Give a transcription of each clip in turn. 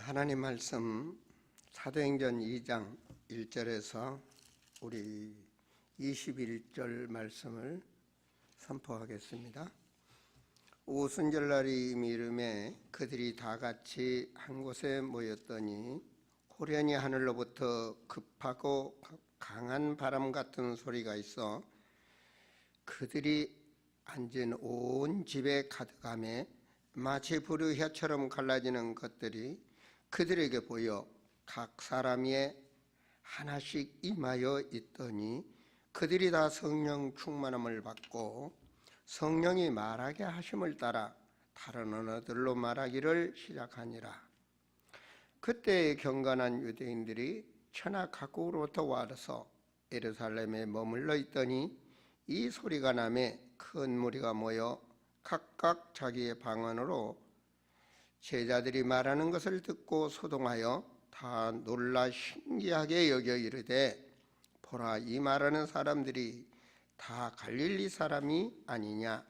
하나님 말씀 사도행전 2장 1절에서 우리 21절 말씀을 선포하겠습니다. 오순절날이 이름에 그들이 다 같이 한 곳에 모였더니 호련히 하늘로부터 급하고 강한 바람 같은 소리가 있어 그들이 앉은 온 집에 가득하며 마치 불의 혀처럼 갈라지는 것들이 그들에게 보여 각 사람 위에 하나씩 임하여 있더니 그들이 다 성령 충만함을 받고 성령이 말하게 하심을 따라 다른 언어들로 말하기를 시작하니라. 그때 경건한 유대인들이 천하 각국으로부터 와서 예루살렘에 머물러 있더니 이 소리가 나매 큰 무리가 모여 각각 자기의 방언으로 제자들이 말하는 것을 듣고 소동하여 다 놀라 신기하게 여겨 이르되 보라, 이 말하는 사람들이 다 갈릴리 사람이 아니냐?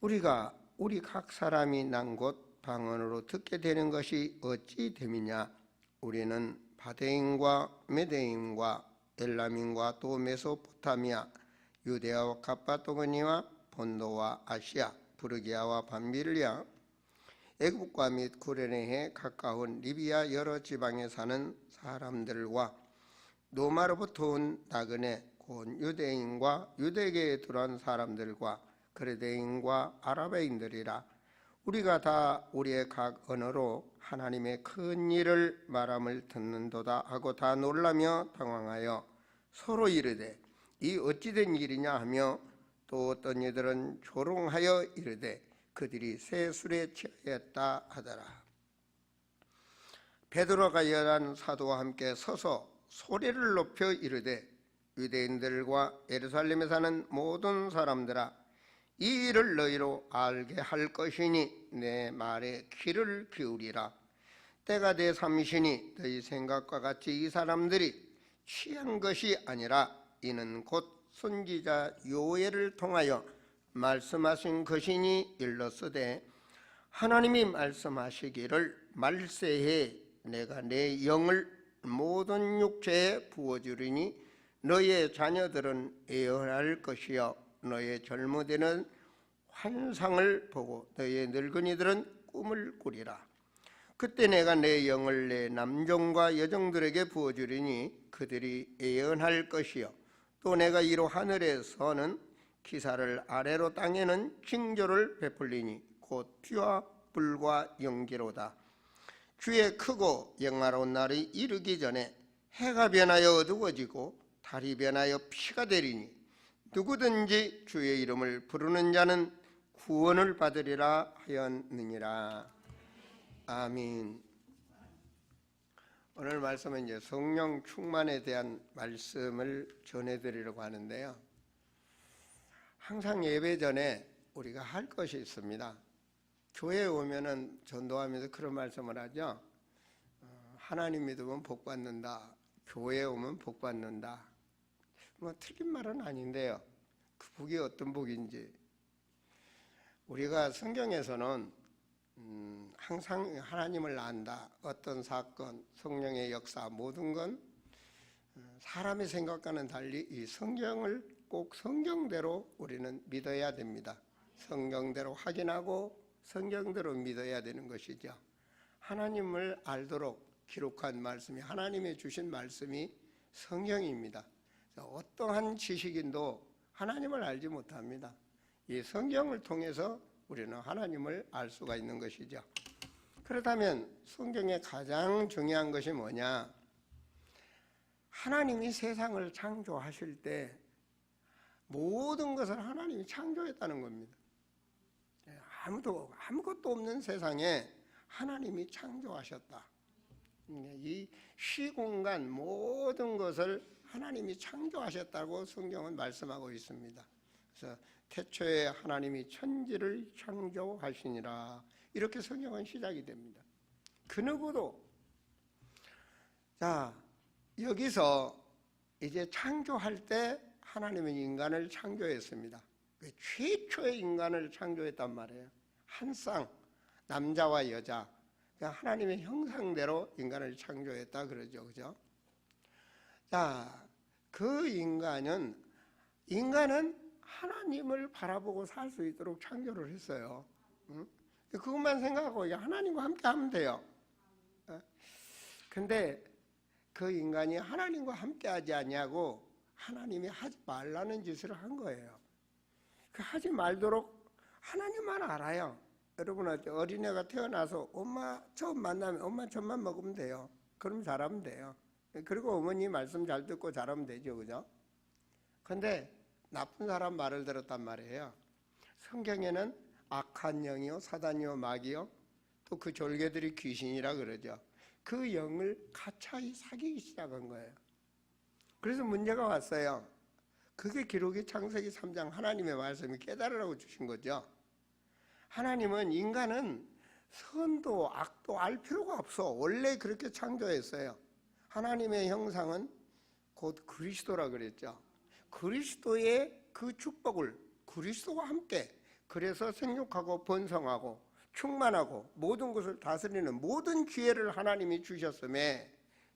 우리 각 사람이 난 곳 방언으로 듣게 되는 것이 어찌 됨이냐? 우리는 바데인과 메데인과 엘람인과 또 메소포타미아, 유대아와 갑바도그니와 본도와 아시아, 부르기아와 밤빌리아, 애국과 및 구레네에 가까운 리비아 여러 지방에 사는 사람들과 노마로부터 온 나그네 곧 유대인과 유대계에 들어온 사람들과 그레데인과 아라베인들이라. 우리가 다 우리의 각 언어로 하나님의 큰 일을 말함을 듣는도다 하고 다 놀라며 당황하여 서로 이르되 이 어찌된 일이냐 하며 또 어떤 이들은 조롱하여 이르되 그들이 새 술에 취하였다 하더라. 베드로가 열한 사도와 함께 서서 소리를 높여 이르되 유대인들과 예루살렘에 사는 모든 사람들아, 이 일을 너희로 알게 할 것이니 내 말에 귀를 기울이라. 때가 돼 삼시니 너희 생각과 같이 이 사람들이 취한 것이 아니라 이는 곧 선지자 요엘을 통하여 말씀하신 것이니 일렀으되 하나님이 말씀하시기를 말세에 내가 내 영을 모든 육체에 부어주리니 너희의 자녀들은 예언할 것이요 너희의 젊은이들은 환상을 보고 너희의 늙은이들은 꿈을 꾸리라. 그때 내가 내 영을 내 남종과 여종들에게 부어주리니 그들이 예언할 것이요 또 내가 이로 하늘에서는 기사를 아래로 땅에는 징조를 베풀리니 곧 피와 불과 연기로다. 주의 크고 영화로운 날이 이르기 전에 해가 변하여 어두워지고 달이 변하여 피가 되리니 누구든지 주의 이름을 부르는 자는 구원을 받으리라 하였느니라. 아멘. 오늘 말씀은 이제 성령 충만에 대한 말씀을 전해드리려고 하는데요. 항상 예배 전에 우리가 할 것이 있습니다. 교회에 오면은 전도하면서 그런 말씀을 하죠. 하나님 믿으면 복 받는다. 교회에 오면 복 받는다. 뭐 틀린 말은 아닌데요. 그 복이 어떤 복인지 우리가 성경에서는 항상 하나님을 안다. 어떤 사건, 성령의 역사, 모든 건 사람의 생각과는 달리 이 성경을 꼭 성경대로 우리는 믿어야 됩니다. 성경대로 확인하고 성경대로 믿어야 되는 것이죠. 하나님을 알도록 기록한 말씀이 하나님이 주신 말씀이 성경입니다. 어떠한 지식인도 하나님을 알지 못합니다. 이 성경을 통해서 우리는 하나님을 알 수가 있는 것이죠. 그렇다면 성경의 가장 중요한 것이 뭐냐? 하나님이 세상을 창조하실 때 모든 것을 하나님이 창조했다는 겁니다. 아무것도 없는 세상에 하나님이 창조하셨다. 이 시공간 모든 것을 하나님이 창조하셨다고 성경은 말씀하고 있습니다. 그래서 태초에 하나님이 천지를 창조하시니라, 이렇게 성경은 시작이 됩니다. 그 누구도 여기서 이제 창조할 때 하나님은 인간을 창조했습니다. 최초의 인간을 창조했단 말이에요. 한 쌍, 남자와 여자, 하나님의 형상대로 인간을 창조했다 그러죠. 그죠? 자, 그 인간은 하나님을 바라보고 살 수 있도록 창조를 했어요. 응? 그것만 생각하고 하나님과 함께 하면 돼요. 근데 그 인간이 하나님과 함께 하지 않냐고 하나님이 하지 말라는 짓을 한 거예요. 그 하지 말도록 하나님만 알아요. 여러분 어린애가 태어나서 엄마 처음 만나면 엄마 젖만 먹으면 돼요. 그럼 잘하면 돼요. 그리고 어머니 말씀 잘 듣고 잘하면 되죠. 그죠? 근데 나쁜 사람 말을 들었단 말이에요. 성경에는 악한 영이요 사단이요 마귀요 또 그 졸개들이 귀신이라 그러죠. 그 영을 가차히 사귀기 시작한 거예요. 그래서 문제가 왔어요. 그게 기록이 창세기 3장 하나님의 말씀이 깨달으라고 주신 거죠. 하나님은 인간은 선도 악도 알 필요가 없어. 원래 그렇게 창조했어요. 하나님의 형상은 곧 그리스도라 그랬죠. 그리스도의 그 축복을 그리스도와 함께 그래서 생육하고 번성하고 충만하고 모든 것을 다스리는 모든 기회를 하나님이 주셨음에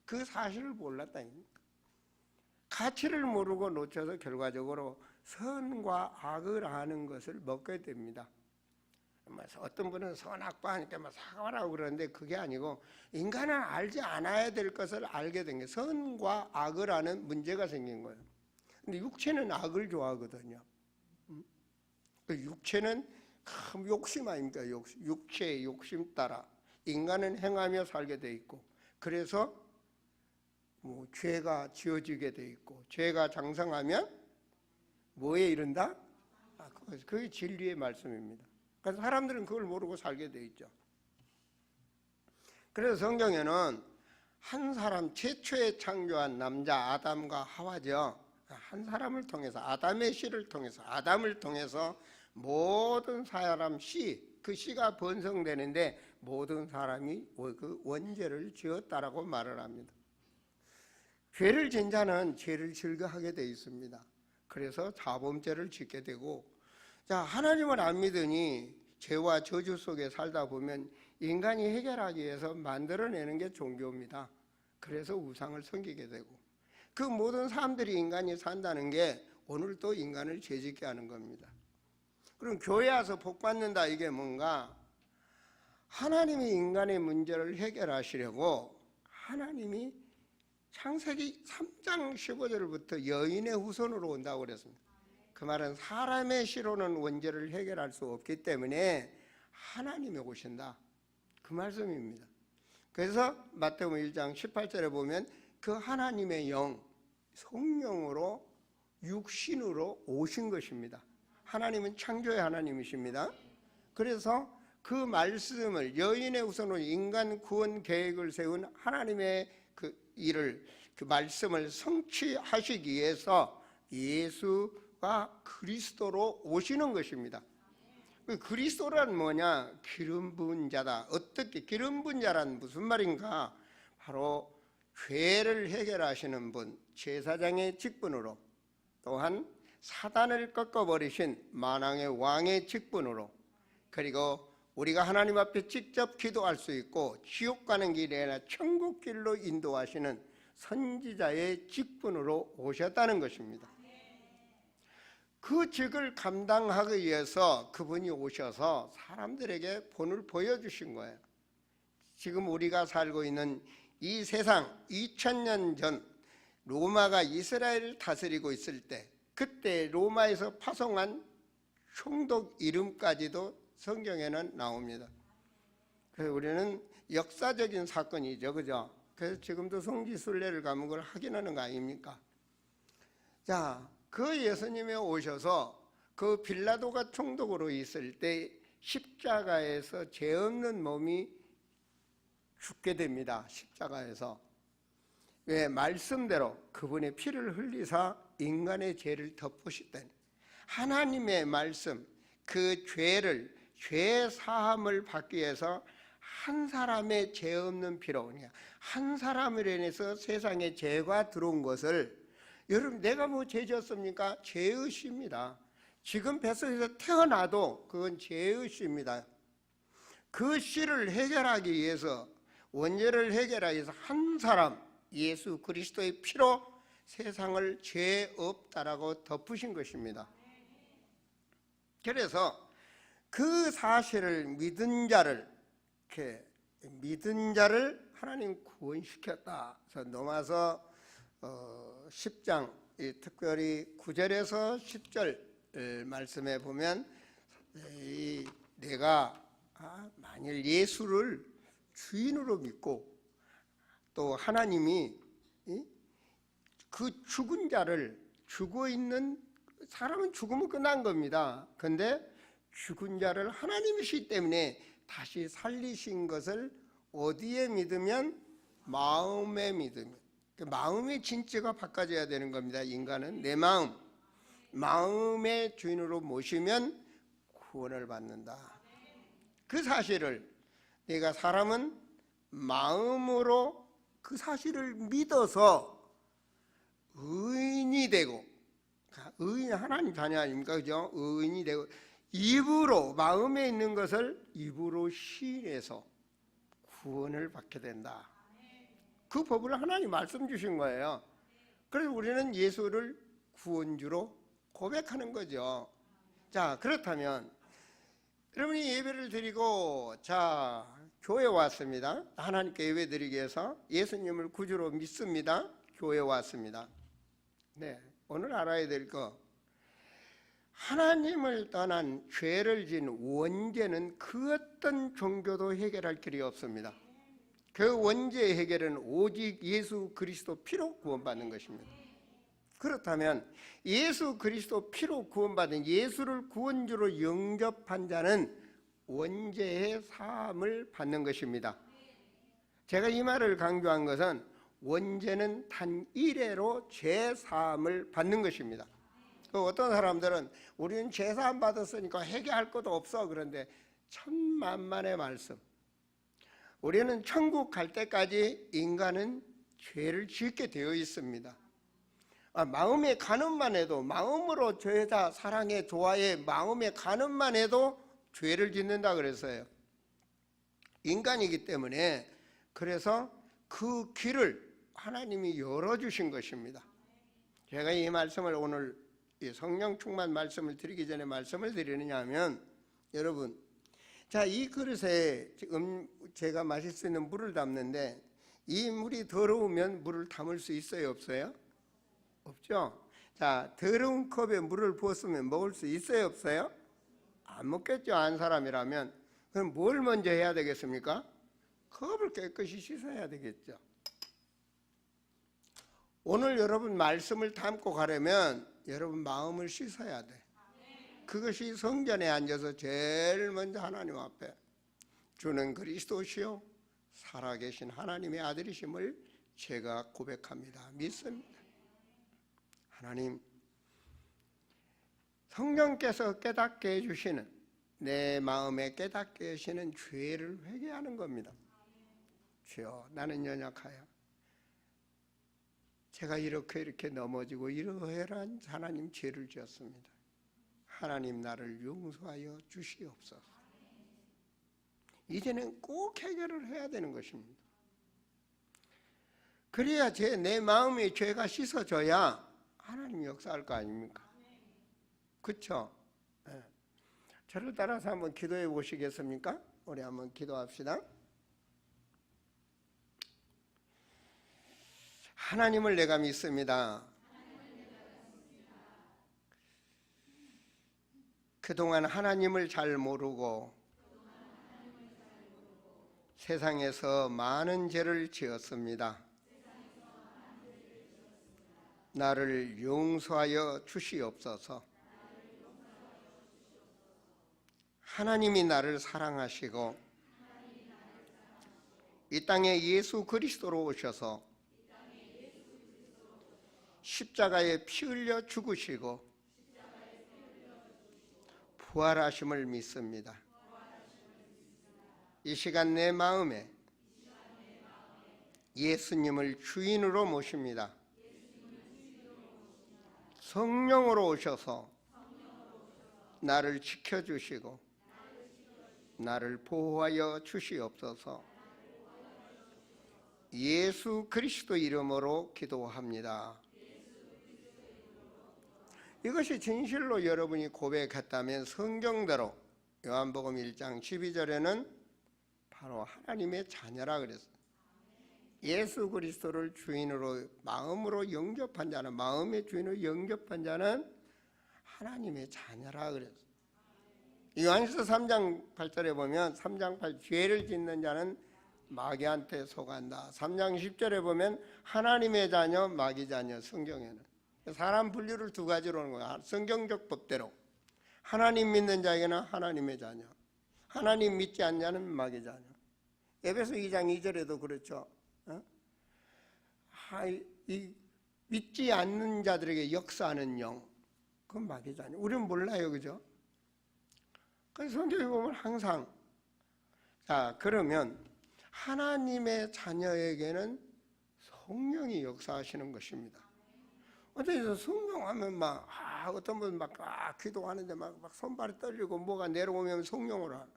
그 사실을 몰랐다니까. 가치를 모르고 놓쳐서 결과적으로 선과 악을 아는 것을 먹게 됩니다. 어떤 분은 선악과하니까 사과라고 그러는데 그게 아니고 인간은 알지 않아야 될 것을 알게 된 게 선과 악을 아는 문제가 생긴 거예요. 근데 육체는 악을 좋아하거든요. 육체는 큰 욕심 아닙니까? 육체의 욕심 따라 인간은 행하며 살게 돼 있고 그래서 죄가 지어지게 돼 있고 죄가 장성하면 뭐에 이른다? 그게 진리의 말씀입니다. 그래서 사람들은 그걸 모르고 살게 돼 있죠. 그래서 성경에는 한 사람 최초에 창조한 남자 아담과 하와죠. 한 사람을 통해서 아담의 씨를 통해서 아담을 통해서 모든 사람 씨, 그 씨가 번성되는데 모든 사람이 그 원죄를 지었다라고 말을 합니다. 죄를 진 자는 죄를 즐거하게 돼 있습니다. 그래서 자범죄를 짓게 되고 자, 하나님을 안 믿으니 죄와 저주 속에 살다 보면 인간이 해결하기 위해서 만들어내는 게 종교입니다. 그래서 우상을 섬기게 되고 그 모든 사람들이 인간이 산다는 게 오늘도 인간을 죄짓게 하는 겁니다. 그럼 교회 와서 복 받는다 이게 뭔가? 하나님이 인간의 문제를 해결하시려고 하나님이 창세기 3장 15절부터 여인의 후손으로 온다고 그랬습니다. 그 말은 사람의 씨로는 원죄를 해결할 수 없기 때문에 하나님이 오신다. 그 말씀입니다. 그래서 마태복음 1장 18절에 보면 그 하나님의 영, 성령으로 육신으로 오신 것입니다. 하나님은 창조의 하나님이십니다. 그래서 그 말씀을 여인의 후손으로 인간 구원 계획을 세운 하나님의 그 일을 그 말씀을 성취하시기 위해서 예수가 그리스도로 오시는 것입니다. 그리스도란 뭐냐? 기름 부은 자다. 어떻게 기름 부은 자란 무슨 말인가? 바로 죄를 해결하시는 분, 제사장의 직분으로 또한 사단을 꺾어버리신 만왕의 왕의 직분으로 그리고 우리가 하나님 앞에 직접 기도할 수 있고 지옥 가는 길이 아니라 천국 길로 인도하시는 선지자의 직분으로 오셨다는 것입니다. 그 직을 감당하기 위해서 그분이 오셔서 사람들에게 본을 보여주신 거예요. 지금 우리가 살고 있는 이 세상 2000년 전 로마가 이스라엘을 다스리고 있을 때 그때 로마에서 파송한 총독 이름까지도 성경에는 나옵니다. 그래서 우리는 역사적인 사건이죠. 그죠? 그래서 지금도 성지순례를 가면 그걸 확인하는 거 아닙니까? 자, 그 예수님이 오셔서 그 빌라도가 총독으로 있을 때 십자가에서 죄 없는 몸이 죽게 됩니다. 십자가에서. 왜? 말씀대로 그분의 피를 흘리사 인간의 죄를 덮으시다니. 하나님의 말씀, 그 죄 사함을 받기 위해서 한 사람의 죄 없는 피로 한 사람으로 인해서 세상에 죄가 들어온 것을 여러분 내가 뭐 죄 지었습니까? 죄의식입니다. 지금 뱃속에서 태어나도 그건 죄의식입니다. 그 씨를 해결하기 위해서, 원죄를 해결하기 위해서 한 사람 예수 그리스도의 피로 세상을 죄 없다라고 덮으신 것입니다. 그래서 그 사실을 믿은 자를 하나님 구원시켰다. 그래서 로마서 10장 특별히 9절에서 10절 말씀에 보면 내가 만일 예수를 주인으로 믿고 또 하나님이 그 죽은 자를, 죽어 있는 사람은 죽으면 끝난 겁니다. 그런데 죽은 자를 하나님이시기 때문에 다시 살리신 것을 어디에 믿으면? 마음에 믿으면. 마음의 진짜가 바꿔져야 되는 겁니다. 인간은 내 마음의 주인으로 모시면 구원을 받는다. 그 사실을 내가 사람은 마음으로 그 사실을 믿어서 의인이 되고, 의인 하나님 자녀 아닙니까? 그죠? 의인이 되고 입으로, 마음에 있는 것을 입으로 시인해서 구원을 받게 된다. 그 법을 하나님 말씀 주신 거예요. 그래서 우리는 예수를 구원주로 고백하는 거죠. 자, 그렇다면 여러분이 예배를 드리고 교회 왔습니다. 하나님께 예배 드리기 위해서 예수님을 구주로 믿습니다. 교회 왔습니다. 네, 오늘 알아야 될 거, 하나님을 떠난 죄를 지은 원죄는 그 어떤 종교도 해결할 길이 없습니다. 그 원죄의 해결은 오직 예수 그리스도 피로 구원받는 것입니다. 그렇다면 예수 그리스도 피로 구원받은 예수를 구원주로 영접한 자는 원죄의 사함을 받는 것입니다. 제가 이 말을 강조한 것은 원죄는 단 일회로 죄 사함을 받는 것입니다. 어떤 사람들은 우리는 죄 사함 받았으니까 회개할 것도 없어. 그런데 천만만의 말씀, 우리는 천국 갈 때까지 인간은 죄를 짓게 되어 있습니다. 마음에 가늠만 해도, 마음으로 죄다 사랑해 좋아해 마음에 가늠만 해도 죄를 짓는다 그랬어요. 인간이기 때문에. 그래서 그 길을 하나님이 열어주신 것입니다. 제가 이 말씀을 오늘 성령 충만 말씀을 드리기 전에 말씀을 드리느냐 하면, 여러분, 이 그릇에 지금 제가 마실 수 있는 물을 담는데 이 물이 더러우면 물을 담을 수 있어요, 없어요? 없죠. 더러운 컵에 물을 부었으면 먹을 수 있어요, 없어요? 안 먹겠죠, 안 사람이라면. 그럼 뭘 먼저 해야 되겠습니까? 컵을 깨끗이 씻어야 되겠죠. 오늘 여러분 말씀을 담고 가려면 여러분 마음을 씻어야 돼. 그것이 성전에 앉아서 제일 먼저 하나님 앞에 주는 그리스도시요 살아계신 하나님의 아들이심을 제가 고백합니다. 믿습니다. 하나님, 성령께서 깨닫게 해주시는, 내 마음에 깨닫게 하시는 죄를 회개하는 겁니다. 주여, 나는 연약하여 제가 이렇게 넘어지고 이러한 하나님 죄를 지었습니다. 하나님, 나를 용서하여 주시옵소서. 이제는 꼭 해결을 해야 되는 것입니다. 그래야 내 마음의 죄가 씻어져야 하나님 역사할 거 아닙니까? 그렇죠? 네. 저를 따라서 한번 기도해 보시겠습니까? 우리 한번 기도합시다. 하나님을 내가 믿습니다. 그동안 하나님을 잘 모르고 세상에서 많은 죄를 지었습니다. 나를 용서하여 주시옵소서. 하나님이 나를 사랑하시고 이 땅에 예수 그리스도로 오셔서 십자가에 피 흘려 죽으시고 부활하심을 믿습니다. 이 시간 내 마음에 예수님을 주인으로 모십니다. 성령으로 오셔서 나를 지켜주시고 나를 보호하여 주시옵소서. 예수 그리스도 이름으로 기도합니다. 이것이 진실로 여러분이 고백했다면 성경대로 요한복음 1장 12절에는 바로 하나님의 자녀라 그랬어요. 예수 그리스도를 주인으로 마음으로 영접한 자는, 마음의 주인으로 영접한 자는 하나님의 자녀라 그랬어요. 요한일서 3장 8절에 보면 3장 8 죄를 짓는 자는 마귀한테 속한다. 3장 10절에 보면 하나님의 자녀, 마귀 자녀. 성경에는 사람 분류를 두 가지로 하는 거야. 성경적 법대로 하나님 믿는 자에게는 하나님의 자녀, 하나님 믿지 않는 자는 마귀 자녀. 에베소 2장 2절에도 그렇죠. 믿지 않는 자들에게 역사하는 영, 그건 마귀 자녀. 우리는 몰라요, 그죠? 그래서 성경에 보면 항상, 자, 그러면 하나님의 자녀에게는 성령이 역사하시는 것입니다. 어떤 성령 하면 어떤 분은 기도하는데 막 손발이 떨리고 뭐가 내려오면 성령으로 하나.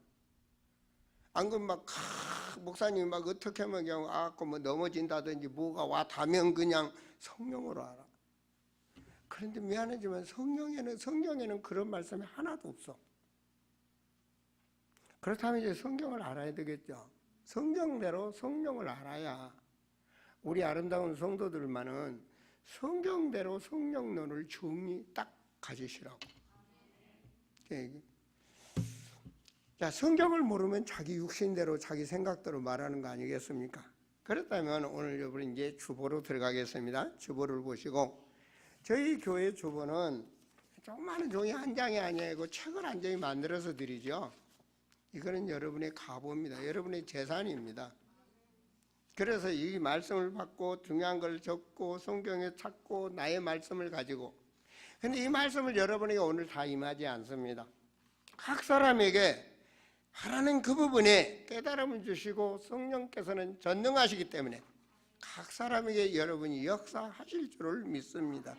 안 그러면 목사님이 어떻게 하면 그냥 뭐 넘어진다든지 뭐가 와 닿으면 그냥 성령으로 알아. 그런데 미안하지만 성경에는 그런 말씀이 하나도 없어. 그렇다면 이제 성경을 알아야 되겠죠. 성경대로 성령을 알아야 우리 아름다운 성도들만은 성경대로 성령론을 정리 딱 가지시라고. 자, 성경을 모르면 자기 육신대로 자기 생각대로 말하는 거 아니겠습니까? 그렇다면 오늘 여러분 이제 주보로 들어가겠습니다. 주보를 보시고, 저희 교회 주보는 조그마한 종이 한 장이 아니고 책을 한 장이 만들어서 드리죠. 이거는 여러분의 가보입니다. 여러분의 재산입니다. 그래서 이 말씀을 받고 중요한 걸 적고 성경에 찾고 나의 말씀을 가지고, 근데 이 말씀을 여러분에게 오늘 다 임하지 않습니다. 각 사람에게 하나님 그 부분에 깨달음을 주시고 성령께서는 전능하시기 때문에 각 사람에게 여러분이 역사하실 줄을 믿습니다.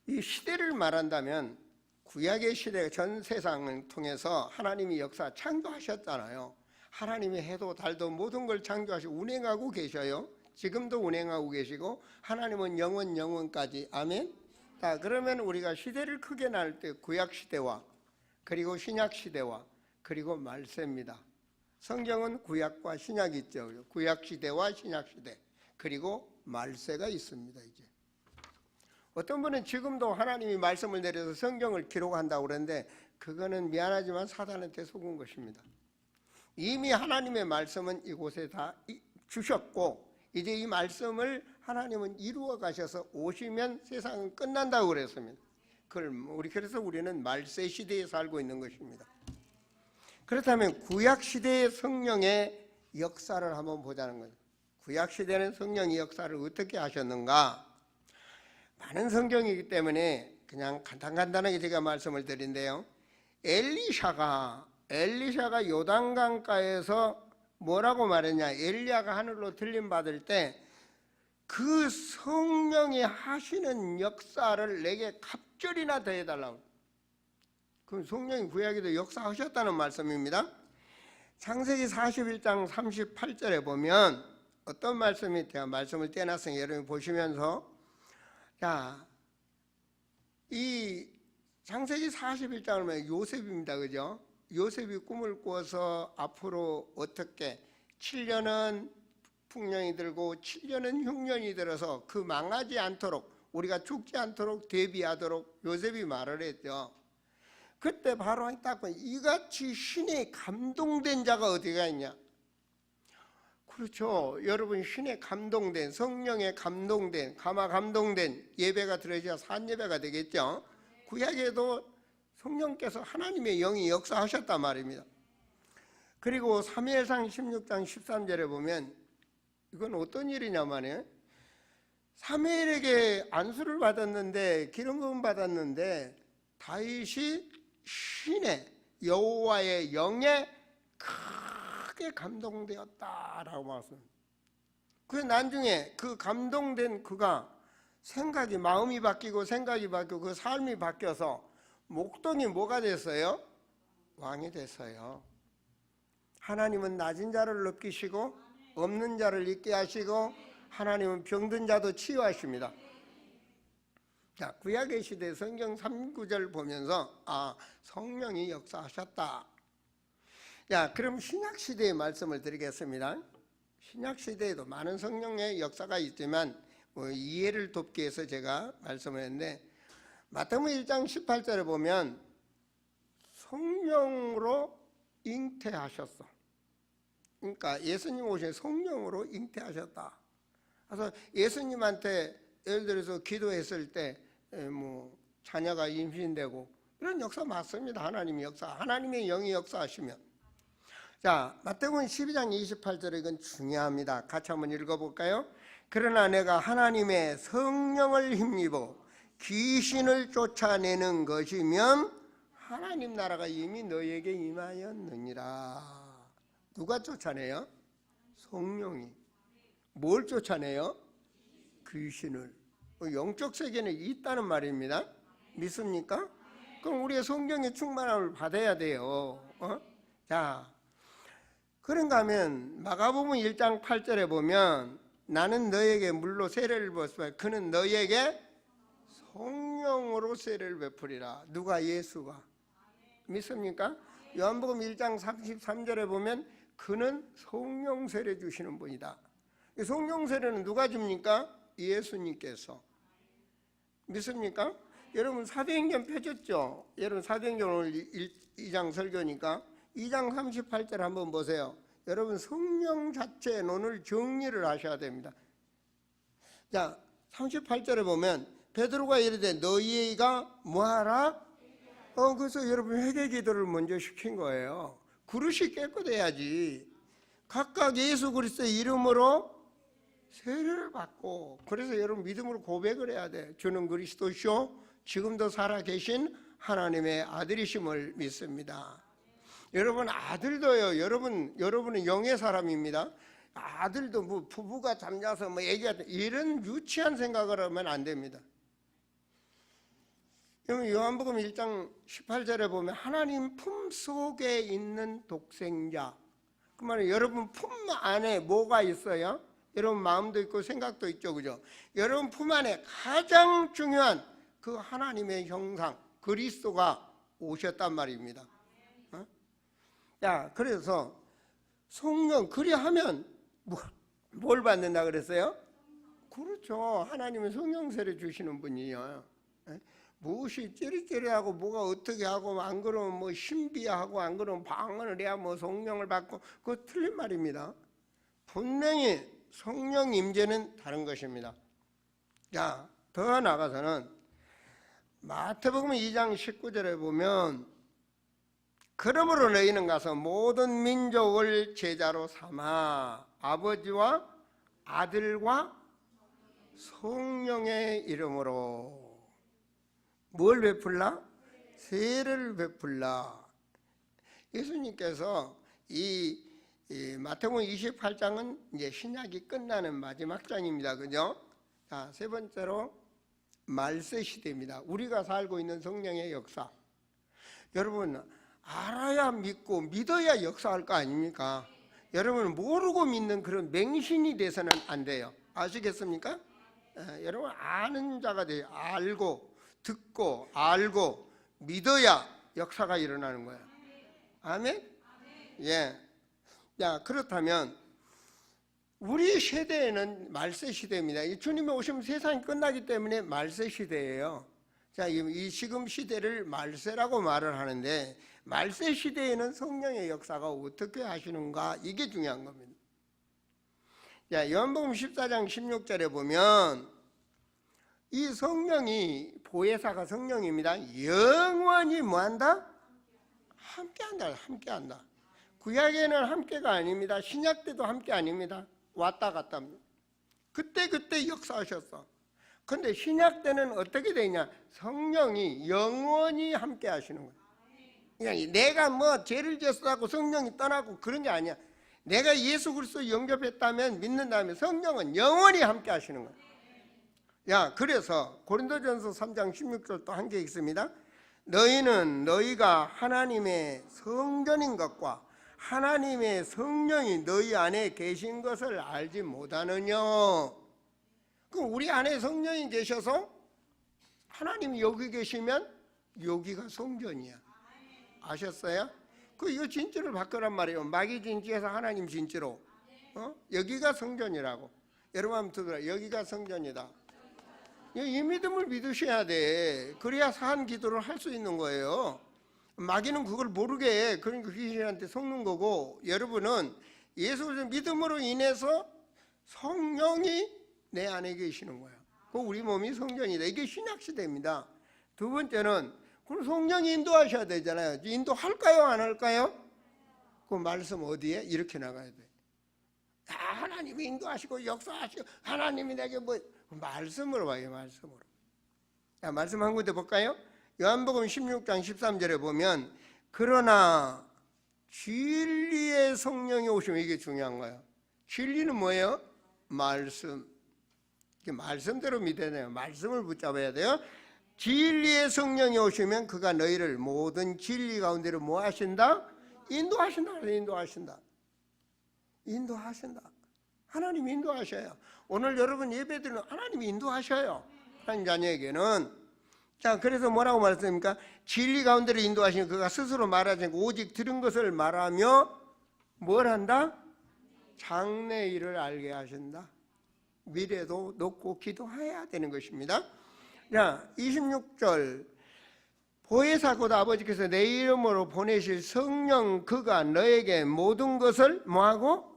이 시대를 말한다면 구약의 시대, 전 세상을 통해서 하나님이 역사 창조하셨잖아요. 하나님이 해도 달도 모든 걸 창조하시고 운행하고 계셔요. 지금도 운행하고 계시고 하나님은 영원까지. 아멘. 자, 그러면 우리가 시대를 크게 나눌 때 구약 시대와 그리고 신약 시대와 그리고 말세입니다. 성경은 구약과 신약이 있죠. 구약 시대와 신약 시대 그리고 말세가 있습니다. 이제 어떤 분은 지금도 하나님이 말씀을 내려서 성경을 기록한다고 그러는데 그거는 미안하지만 사단한테 속은 것입니다. 이미 하나님의 말씀은 이곳에 다 주셨고 이제 이 말씀을 하나님은 이루어 가셔서 오시면 세상은 끝난다고 그랬습니다. 그래서 우리는 말세 시대에 살고 있는 것입니다. 그렇다면 구약 시대의 성령의 역사를 한번 보자는 거죠. 구약 시대는 성령의 역사를 어떻게 하셨는가? 많은 성경이기 때문에 그냥 간단하게 제가 말씀을 드린데요. 엘리샤가 요단강가에서 뭐라고 말했냐? 엘리야가 하늘로 들림받을 때 그 성령이 하시는 역사를 내게 갑절이나 더해달라고. 그 성령이 구약에도 역사하셨다는 말씀입니다. 창세기 41장 38절에 보면 어떤 말씀이 제가 말씀을 떼놨으니 여러분이 보시면서, 자, 이 창세기 41장을 보면 요셉입니다. 그죠? 요셉이 꿈을 꾸어서 앞으로 어떻게 7년은 풍년이 들고 7년은 흉년이 들어서 그 망하지 않도록 우리가 죽지 않도록 대비하도록 요셉이 말을 했죠. 그때 바로 딱 이같이 신에 감동된 자가 어디가 있냐? 그렇죠. 여러분 신에 감동된, 성령에 감동된, 가마 감동된 예배가 들어져야 산예배가 되겠죠. 구약에도 성령께서 하나님의 영이 역사하셨단 말입니다. 그리고 사무엘상 16장 13절에 보면 이건 어떤 일이냐면요, 사무엘에게 안수를 받았는데 기름부음 받았는데 다윗이 신의 여호와의 영에 크게 감동되었다라고 말씀합니다. 그래서 나중에 그 감동된 그가 마음이 바뀌고 생각이 바뀌고 그 삶이 바뀌어서 목동이 뭐가 됐어요? 왕이 됐어요. 하나님은 낮은 자를 높이시고 없는 자를 있게 하시고 하나님은 병든 자도 치유하십니다. 자, 구약의 시대 성경 3구절 보면서 성령이 역사하셨다. 자, 그럼 신약 시대의 말씀을 드리겠습니다. 신약 시대에도 많은 성령의 역사가 있지만 이해를 돕기 위해서 제가 말씀을 했는데, 마태복음 1장 18절에 보면 성령으로 잉태하셨어. 그러니까 예수님 오신 성령으로 잉태하셨다. 그래서 예수님한테 예를 들어서 기도했을 때 자녀가 임신되고 이런 역사 맞습니다. 하나님의 역사, 하나님의 영이 역사하시면. 자, 마태복음 12장 28절에 이건 중요합니다. 같이 한번 읽어볼까요? 그러나 내가 하나님의 성령을 힘입어 귀신을 쫓아내는 것이면 하나님 나라가 이미 너에게 임하였느니라. 누가 쫓아내요? 성령이. 뭘 쫓아내요? 귀신을. 영적 세계는 있다는 말입니다. 믿습니까? 그럼 우리의 성령의 충만함을 받아야 돼요. 자, 그런가 하면 마가복음 1장 8절에 보면 나는 너에게 물로 세례를 부었으나 그는 너에게 성령으로 세례를 베푸리라. 누가? 예수가. 믿습니까? 요한복음 1장 33절에 보면 그는 성령 세례 주시는 분이다. 성령 세례는 누가 줍니까? 예수님께서. 믿습니까? 여러분 사도행전 펴졌죠? 여러분 사도행전 오늘 2장 설교니까 2장 38절 한번 보세요. 여러분 성령 자체의 오늘 정리를 하셔야 됩니다. 자, 38절에 보면 베드로가 이르되 너희가 뭐하라? 그래서 여러분 회개 기도를 먼저 시킨 거예요. 그릇이 깨끗해야지. 각각 예수 그리스도의 이름으로 세례를 받고, 그래서 여러분 믿음으로 고백을 해야 돼. 주는 그리스도시요 지금도 살아계신 하나님의 아들이심을 믿습니다. 여러분 아들도요. 여러분은 영의 사람입니다. 아들도 부부가 잠자서 얘기하다 이런 유치한 생각을 하면 안 됩니다. 요한복음 1장 18절에 보면 하나님 품 속에 있는 독생자. 그 말은 여러분 품 안에 뭐가 있어요? 여러분 마음도 있고 생각도 있죠, 그죠? 여러분 품 안에 가장 중요한 그 하나님의 형상 그리스도가 오셨단 말입니다. 자, 그래서 성령 그리하면 뭘 받는다 그랬어요? 그렇죠. 하나님은 성령 세례 주시는 분이에요. 무엇이 찌릿찌릿하고 뭐가 어떻게 하고 안 그러면 신비하고 안 그러면 방언을 해야 성령을 받고, 그거 틀린 말입니다. 분명히 성령 임재는 다른 것입니다. 자, 더 나아가서는 마태복음 2장 19절에 보면 그러므로 너희는 가서 모든 민족을 제자로 삼아 아버지와 아들과 성령의 이름으로 뭘 베풀라? 세례를 베풀라. 예수님께서 이 마태복음 28장은 이제 신약이 끝나는 마지막 장입니다. 그죠? 자, 세 번째로 말세 시대입니다. 우리가 살고 있는 성령의 역사. 여러분 알아야 믿고 믿어야 역사할 거 아닙니까? 여러분 모르고 믿는 그런 맹신이 돼서는 안 돼요. 아시겠습니까? 여러분 아는 자가 돼요. 알고 듣고 알고 믿어야 역사가 일어나는 거예요. 아멘? 예. 자, 그렇다면 우리 세대에는 말세 시대입니다. 주님이 오시면 세상이 끝나기 때문에 말세 시대예요. 자, 이 지금 시대를 말세라고 말을 하는데 말세 시대에는 성령의 역사가 어떻게 하시는가, 이게 중요한 겁니다. 자, 요한복음 14장 16절에 보면 이 성령이 보혜사가 성령입니다. 영원히 뭐한다? 함께한다. 함께한다. 구약에는 함께가 아닙니다. 신약 때도 함께 아닙니다. 왔다 갔다 합니다. 그때 역사하셨어. 그런데 신약 때는 어떻게 되냐? 성령이 영원히 함께 하시는 거예요. 그냥 내가 죄를 지었다고 성령이 떠나고 그런 게 아니야. 내가 예수 그리스도 영접했다면, 믿는다면 성령은 영원히 함께 하시는 거예요. 야, 그래서 고린도전서 3장 16절 또 한 게 있습니다. 너희는 너희가 하나님의 성전인 것과 하나님의 성령이 너희 안에 계신 것을 알지 못하느냐. 그럼 우리 안에 성령이 계셔서 하나님이 여기 계시면 여기가 성전이야. 아셨어요? 이거 진짜를 바꾸란 말이에요. 마귀 진짜에서 하나님 진짜로. 여기가 성전이라고. 여러분 한번 들어요. 여기가 성전이다. 이 믿음을 믿으셔야 돼. 그래야 사한 기도를 할 수 있는 거예요. 마귀는 그걸 모르게 그러니까 귀신한테 속는 거고, 여러분은 예수 그리스도 믿음으로 인해서 성령이 내 안에 계시는 거야. 우리 몸이 성전이다. 이게 신약 시대입니다. 두 번째는 그럼 성령이 인도하셔야 되잖아요. 인도할까요? 안 할까요? 그 말씀 어디에? 이렇게 나가야 돼. 하나님이 인도하시고 역사하시고 하나님이 내게 말씀으로 봐요. 말씀으로. 말씀 한 군데 볼까요? 요한복음 16장 13절에 보면 그러나 진리의 성령이 오시면, 이게 중요한 거예요. 진리는 뭐예요? 말씀. 말씀대로 믿어야 돼요. 말씀을 붙잡아야 돼요. 진리의 성령이 오시면 그가 너희를 모든 진리 가운데로 뭐 하신다? 인도하신다. 인도하신다. 하나님 인도하셔요. 오늘 여러분 예배드리는 하나님이 인도하셔요. 하나님 자녀에게는. 자, 그래서 뭐라고 말했습니까? 진리 가운데로 인도하시는 그가 스스로 말하지 않고 오직 들은 것을 말하며 뭘 한다? 장래 일을 알게 하신다. 미래도 놓고 기도해야 되는 것입니다. 자, 26절 보혜사 곧 아버지께서 내 이름으로 보내실 성령 그가 너에게 모든 것을 뭐하고?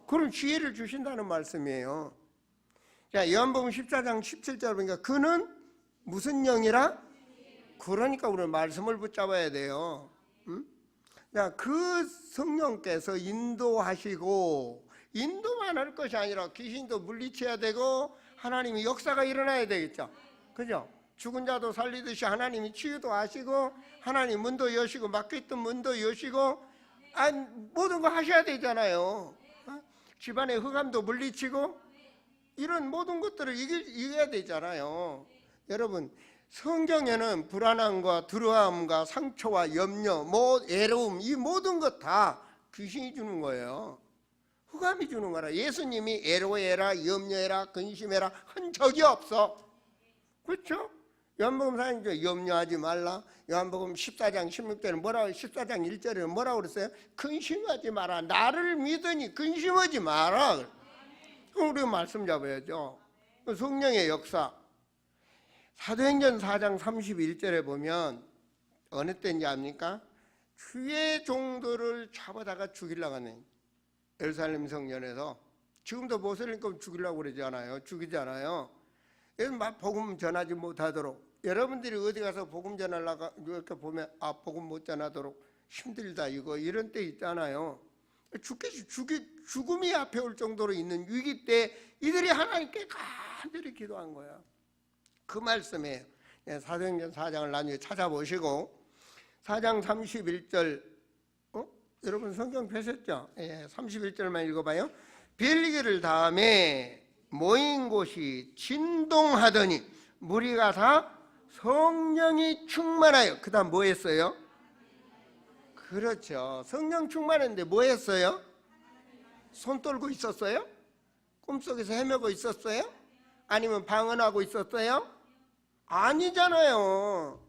그런 지혜를 주신다는 말씀이에요. 자, 요한복음 14장 17절 보니까 그는 무슨 영이라? 그러니까 우리는 말씀을 붙잡아야 돼요. 자, 그 성령께서 인도하시고, 인도만 할 것이 아니라 귀신도 물리쳐야 되고 하나님이 역사가 일어나야 되겠죠. 그죠? 죽은 자도 살리듯이 하나님이 치유도 하시고 하나님 문도 여시고 막혀있던 문도 여시고 모든 거 하셔야 되잖아요. 집안의 흑암도 물리치고 이런 모든 것들을 이겨야 되잖아요. 여러분, 성경에는 불안함과 두려움과 상처와 염려, 애로움, 이 모든 것 다 귀신이 주는 거예요. 흑암이 주는 거라. 예수님이 애로해라, 염려해라, 근심해라 한 적이 없어. 그렇죠? 요한복음 4장 염려하지 말라. 요한복음 14장 16절에 뭐라고, 14장 1절에 뭐라고 그랬어요? 근심하지 마라. 나를 믿으니 근심하지 마라. 그럼 우리가 말씀 잡아야죠. 성령의 역사. 사도행전 4장 31절에 보면 어느 때인지 압니까? 주의 종들을 잡아다가 죽이려고 하는, 예루살렘 성전에서. 지금도 모슬림급 죽이려고 그러잖아요. 죽이잖아요. 막 복음 전하지 못하도록. 여러분들이 어디 가서 복음 전하려고 이렇게 보면 복음 못 전하도록 힘들다 이런 때 있잖아요. 죽음이 앞에 올 정도로 있는 위기 때 이들이 하나님께 간절히 기도한 거야. 그 말씀이에요. 사도행전 4장을 나중에 찾아보시고 4장 31절 여러분 성경 펴셨죠? 31절만 읽어봐요. 빌기를 다음에 모인 곳이 진동하더니 무리가 다 성령이 충만하여. 그 다음 뭐 했어요? 그렇죠. 성령 충만했는데 뭐 했어요? 손 떨고 있었어요? 꿈속에서 헤매고 있었어요? 아니면 방언하고 있었어요? 아니잖아요.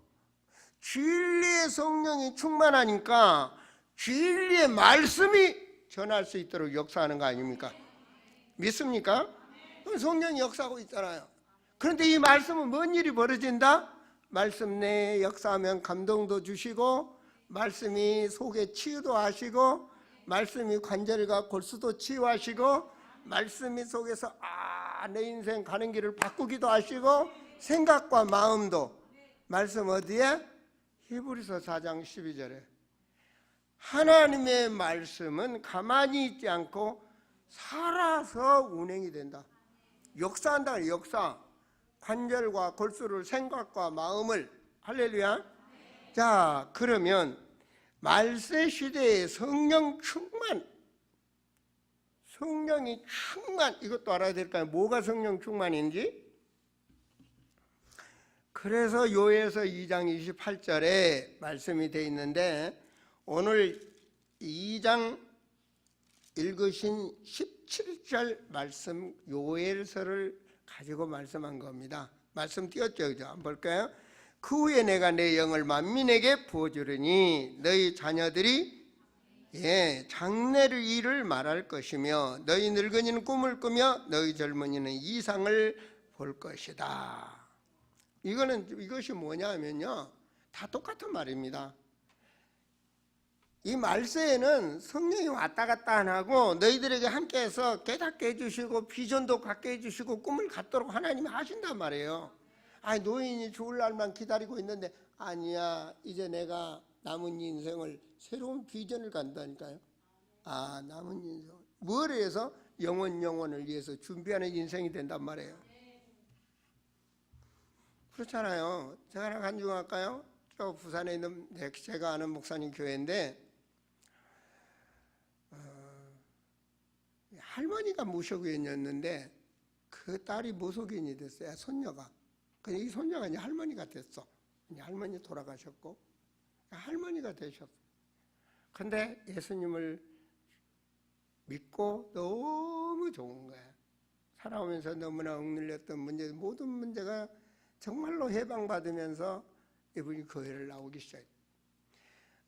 진리의 성령이 충만하니까 진리의 말씀이 전할 수 있도록 역사하는 거 아닙니까? 믿습니까? 성령이 역사하고 있잖아요. 그런데 이 말씀은 뭔 일이 벌어진다? 말씀 내에 역사하면 감동도 주시고, 말씀이 속에 치유도 하시고, 말씀이 관절과 골수도 치유하시고, 말씀이 속에서 내 인생 가는 길을 바꾸기도 하시고, 생각과 마음도. 말씀 어디에? 히브리서 4장 12절에 하나님의 말씀은 가만히 있지 않고 살아서 운행이 된다. 역사한다. 역사. 관절과 골수를, 생각과 마음을. 할렐루야. 자, 그러면 말세 시대의 성령 충만, 성령이 충만, 이것도 알아야 될까요? 뭐가 성령 충만인지? 그래서 요에서 2장 28절에 말씀이 되어 있는데 오늘 2장 읽으신 17절 말씀 요엘서를 가지고 말씀한 겁니다. 말씀 띄었죠, 그죠? 한번 볼까요? 그 후에 내가 내 영을 만민에게 부어주리니 너희 자녀들이 장래를 일을 말할 것이며 너희 늙은이는 꿈을 꾸며 너희 젊은이는 이상을 볼 것이다. 이것이 뭐냐면요, 다 똑같은 말입니다. 이 말세에는 성령이 왔다 갔다 안 하고 너희들에게 함께해서 깨닫게 해주시고 비전도 갖게 해주시고 꿈을 갖도록 하나님이 하신단 말이에요. 노인이 죽을 날만 기다리고 있는데 아니야, 이제 내가 남은 인생을 새로운 비전을 간다니까요. 남은 인생 뭘 위해서? 영원을 위해서 준비하는 인생이 된단 말이에요. 그렇잖아요. 제가 하나 간증할까요? 저 부산에 있는 제가 아는 목사님 교회인데 할머니가 무속인이었는데 그 딸이 무속인이 됐어요. 손녀가. 근데 이 손녀가 이제 할머니가 됐어. 이제 할머니 돌아가셨고 할머니가 되셨어. 근데 예수님을 믿고 너무 좋은 거야. 살아오면서 너무나 억눌렸던 문제, 모든 문제가 정말로 해방받으면서 이분이 교회를 나오기 시작해요.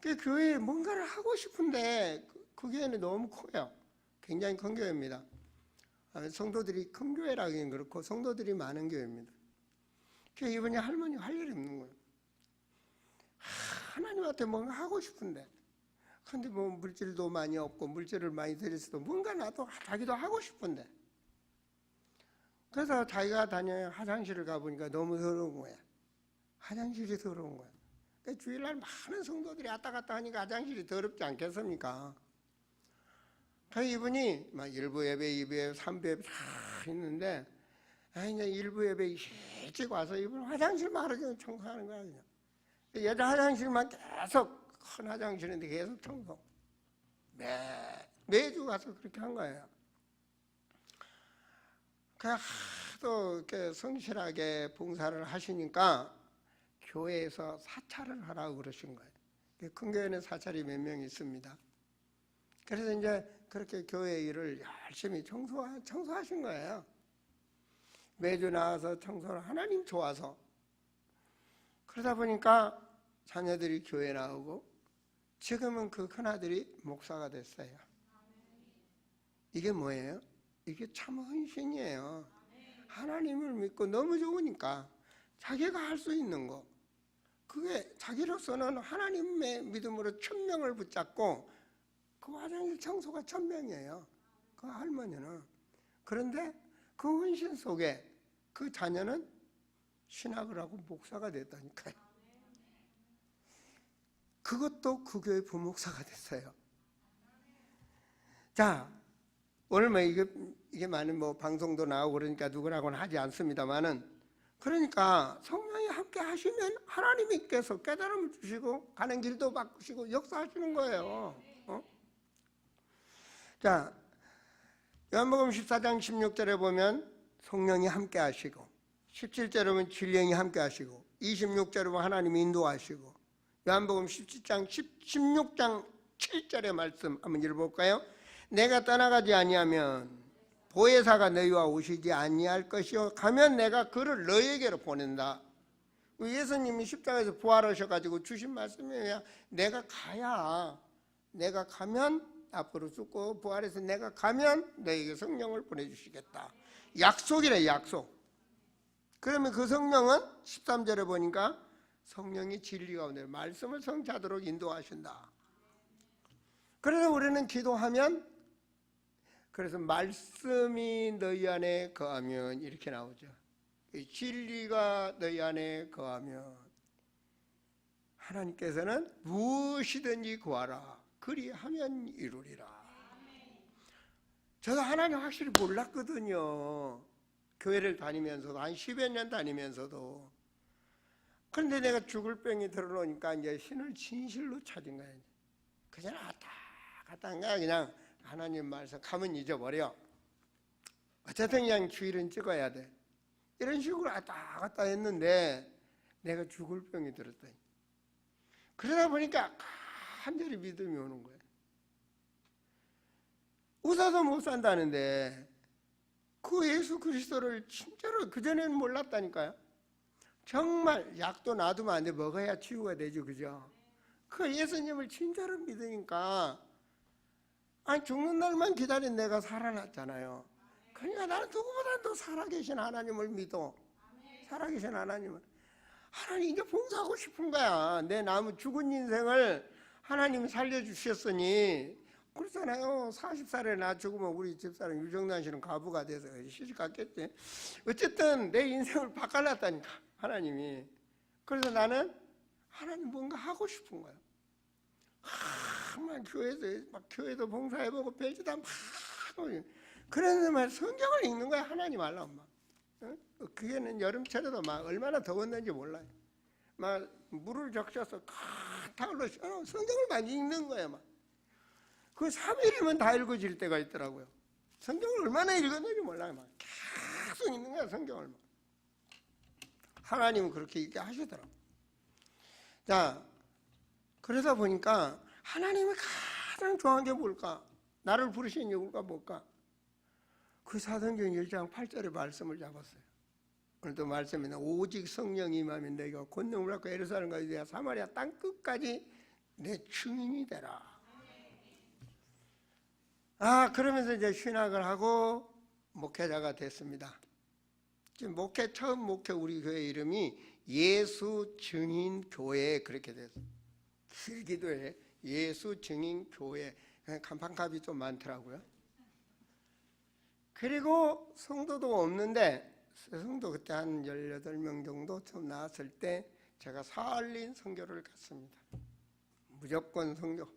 그 교회에 뭔가를 하고 싶은데 그 교회는 너무 커요. 굉장히 큰 교회입니다. 성도들이 큰 교회라기는 그렇고 성도들이 많은 교회입니다. 그래서 이분이 할머니 할 일이 없는 거예요. 하나님한테 뭔가 하고 싶은데 근데 뭐 물질도 많이 없고 물질을 많이 들여서도 뭔가 나도 자기도 하고 싶은데 그래서 자기가 다녀야 화장실을 가보니까 너무 더러운 거야. 화장실이 더러운 거야. 그러니까 주일날 많은 성도들이 왔다 갔다 하니까 화장실이 더럽지 않겠습니까? 그래서 이분이 막 1부 예배, 2부 예배, 3부 예배 다 있는데 이제 1부 예배 일찍 와서 이분 화장실 마루 청소하는 거야. 그냥. 여자 화장실만 계속 큰 화장실인데 계속 청소. 매주 가서 그렇게 한 거예요. 그냥 하도 이렇게 성실하게 봉사를 하시니까 교회에서 사찰을 하라고 그러신 거예요. 큰 교회는 사찰이 몇 명 있습니다. 그래서 이제 그렇게 교회 일을 열심히 청소하신 거예요. 매주 나와서 청소를 하나님 좋아서. 그러다 보니까 자녀들이 교회 나오고 지금은 그 큰아들이 목사가 됐어요. 이게 뭐예요? 이게 참 헌신이에요. 하나님을 믿고 너무 좋으니까 자기가 할 수 있는 거, 그게 자기로서는 하나님의 믿음으로 1000명을 붙잡고 그 화장실 청소가 1000명이에요. 그 할머니는. 그런데 그 헌신 속에 그 자녀는 신학을 하고 목사가 됐다니까요. 그것도 그 교회 부목사가 됐어요. 자, 오늘 뭐 이게 많은 뭐 방송도 나오고 그러니까 누구라고는 하지 않습니다만은, 그러니까 성령이 함께 하시면 하나님께서 깨달음을 주시고 가는 길도 바꾸시고 역사하시는 거예요. 자, 요한복음 14장 16절에 보면 성령이 함께 하시고, 17절에 보면 진령이 함께 하시고, 26절에 보면 하나님이 인도하시고, 요한복음 16장 7절의 말씀 한번 읽어볼까요? 내가 떠나가지 아니하면 보혜사가 너희와 오시지 아니할 것이요 가면 내가 그를 너희에게로 보낸다. 예수님이 십자가에서 부활하셔가지고 주신 말씀이에요. 내가 가면 앞으로 죽고 부활해서 내가 가면 너희에게 성령을 보내주시겠다. 약속이래, 약속. 그러면 그 성령은 13절에 보니까 성령이 진리 가운데 말씀을 성취하도록 인도하신다. 그래서 우리는 기도하면, 그래서 말씀이 너희 안에 거하면 이렇게 나오죠. 진리가 너희 안에 거하면 하나님께서는 무엇이든지 구하라 그리하면 이루리라. 저도 하나님 확실히 몰랐거든요. 교회를 다니면서도 한 10여 년 다니면서도. 그런데 내가 죽을 병이 들어오니까 이제 신을 진실로 찾은 거예요. 그냥 왔다 갔다 한 거야. 그냥 하나님 말씀 가면 잊어버려. 어쨌든 그냥 주일은 찍어야 돼. 이런 식으로 왔다 갔다 했는데 내가 죽을 병이 들었다니. 그러다 보니까 간절히 믿음이 오는 거예요. 웃어도 못 산다는데 그 예수 그리스도를 진짜로 그전에는 몰랐다니까요. 정말 약도 놔두면 안 돼. 먹어야 치유가 되죠. 그죠? 그 예수님을 진짜로 믿으니까 아니 죽는 날만 기다린 내가 살아났잖아요. 그러니까 나는 누구보다 더 살아계신 하나님을 믿어. 살아계신 하나님을. 하나님 이게 봉사하고 싶은 거야. 내 남은 죽은 인생을 하나님이 살려주셨으니. 그렇잖아요. 40살에 나 죽으면 우리 집사람 유정단 씨는 과부가 돼서 시집 갔겠지. 어쨌든 내 인생을 바꿔놨다니까 하나님이. 그래서 나는 하나님 뭔가 하고 싶은 거야. 막 교회도 봉사해보고 별짓도 막 그런데 막 성경을 읽는 거야. 하나님 알라고 막. 그게는 여름철에도 막 얼마나 더웠는지 몰라요. 막 물을 적셔서 타올로 성경을 막 읽는 거예요. 막. 그 3일이면 다 읽어질 때가 있더라고요. 성경을 얼마나 읽었는지 몰라요. 막 계속 읽는 거야, 성경을. 막. 하나님은 그렇게 읽게 하시더라고요. 자, 그러다 보니까 하나님이 가장 좋아하는 게 뭘까? 나를 부르신 이유가 뭘까? 그 사도행전 1장 8절의 말씀을 잡았어요. 오늘도 말씀이나 오직 성령이 임하면 너희가 권능을 받고 예루살렘과 유대야 사마리아 땅 끝까지 내 증인이 되라. 그러면서 이제 신학을 하고 목회자가 됐습니다. 지금 처음 목회 우리 교회 이름이 예수 증인 교회 그렇게 됐어요. 길기도 해. 예수 증인 교회. 간판값이 좀 많더라고요. 그리고 성도도 없는데 성도 그때 한 18명 정도 처음 나왔을 때 제가 사할린 선교를 갔습니다. 무조건 선교.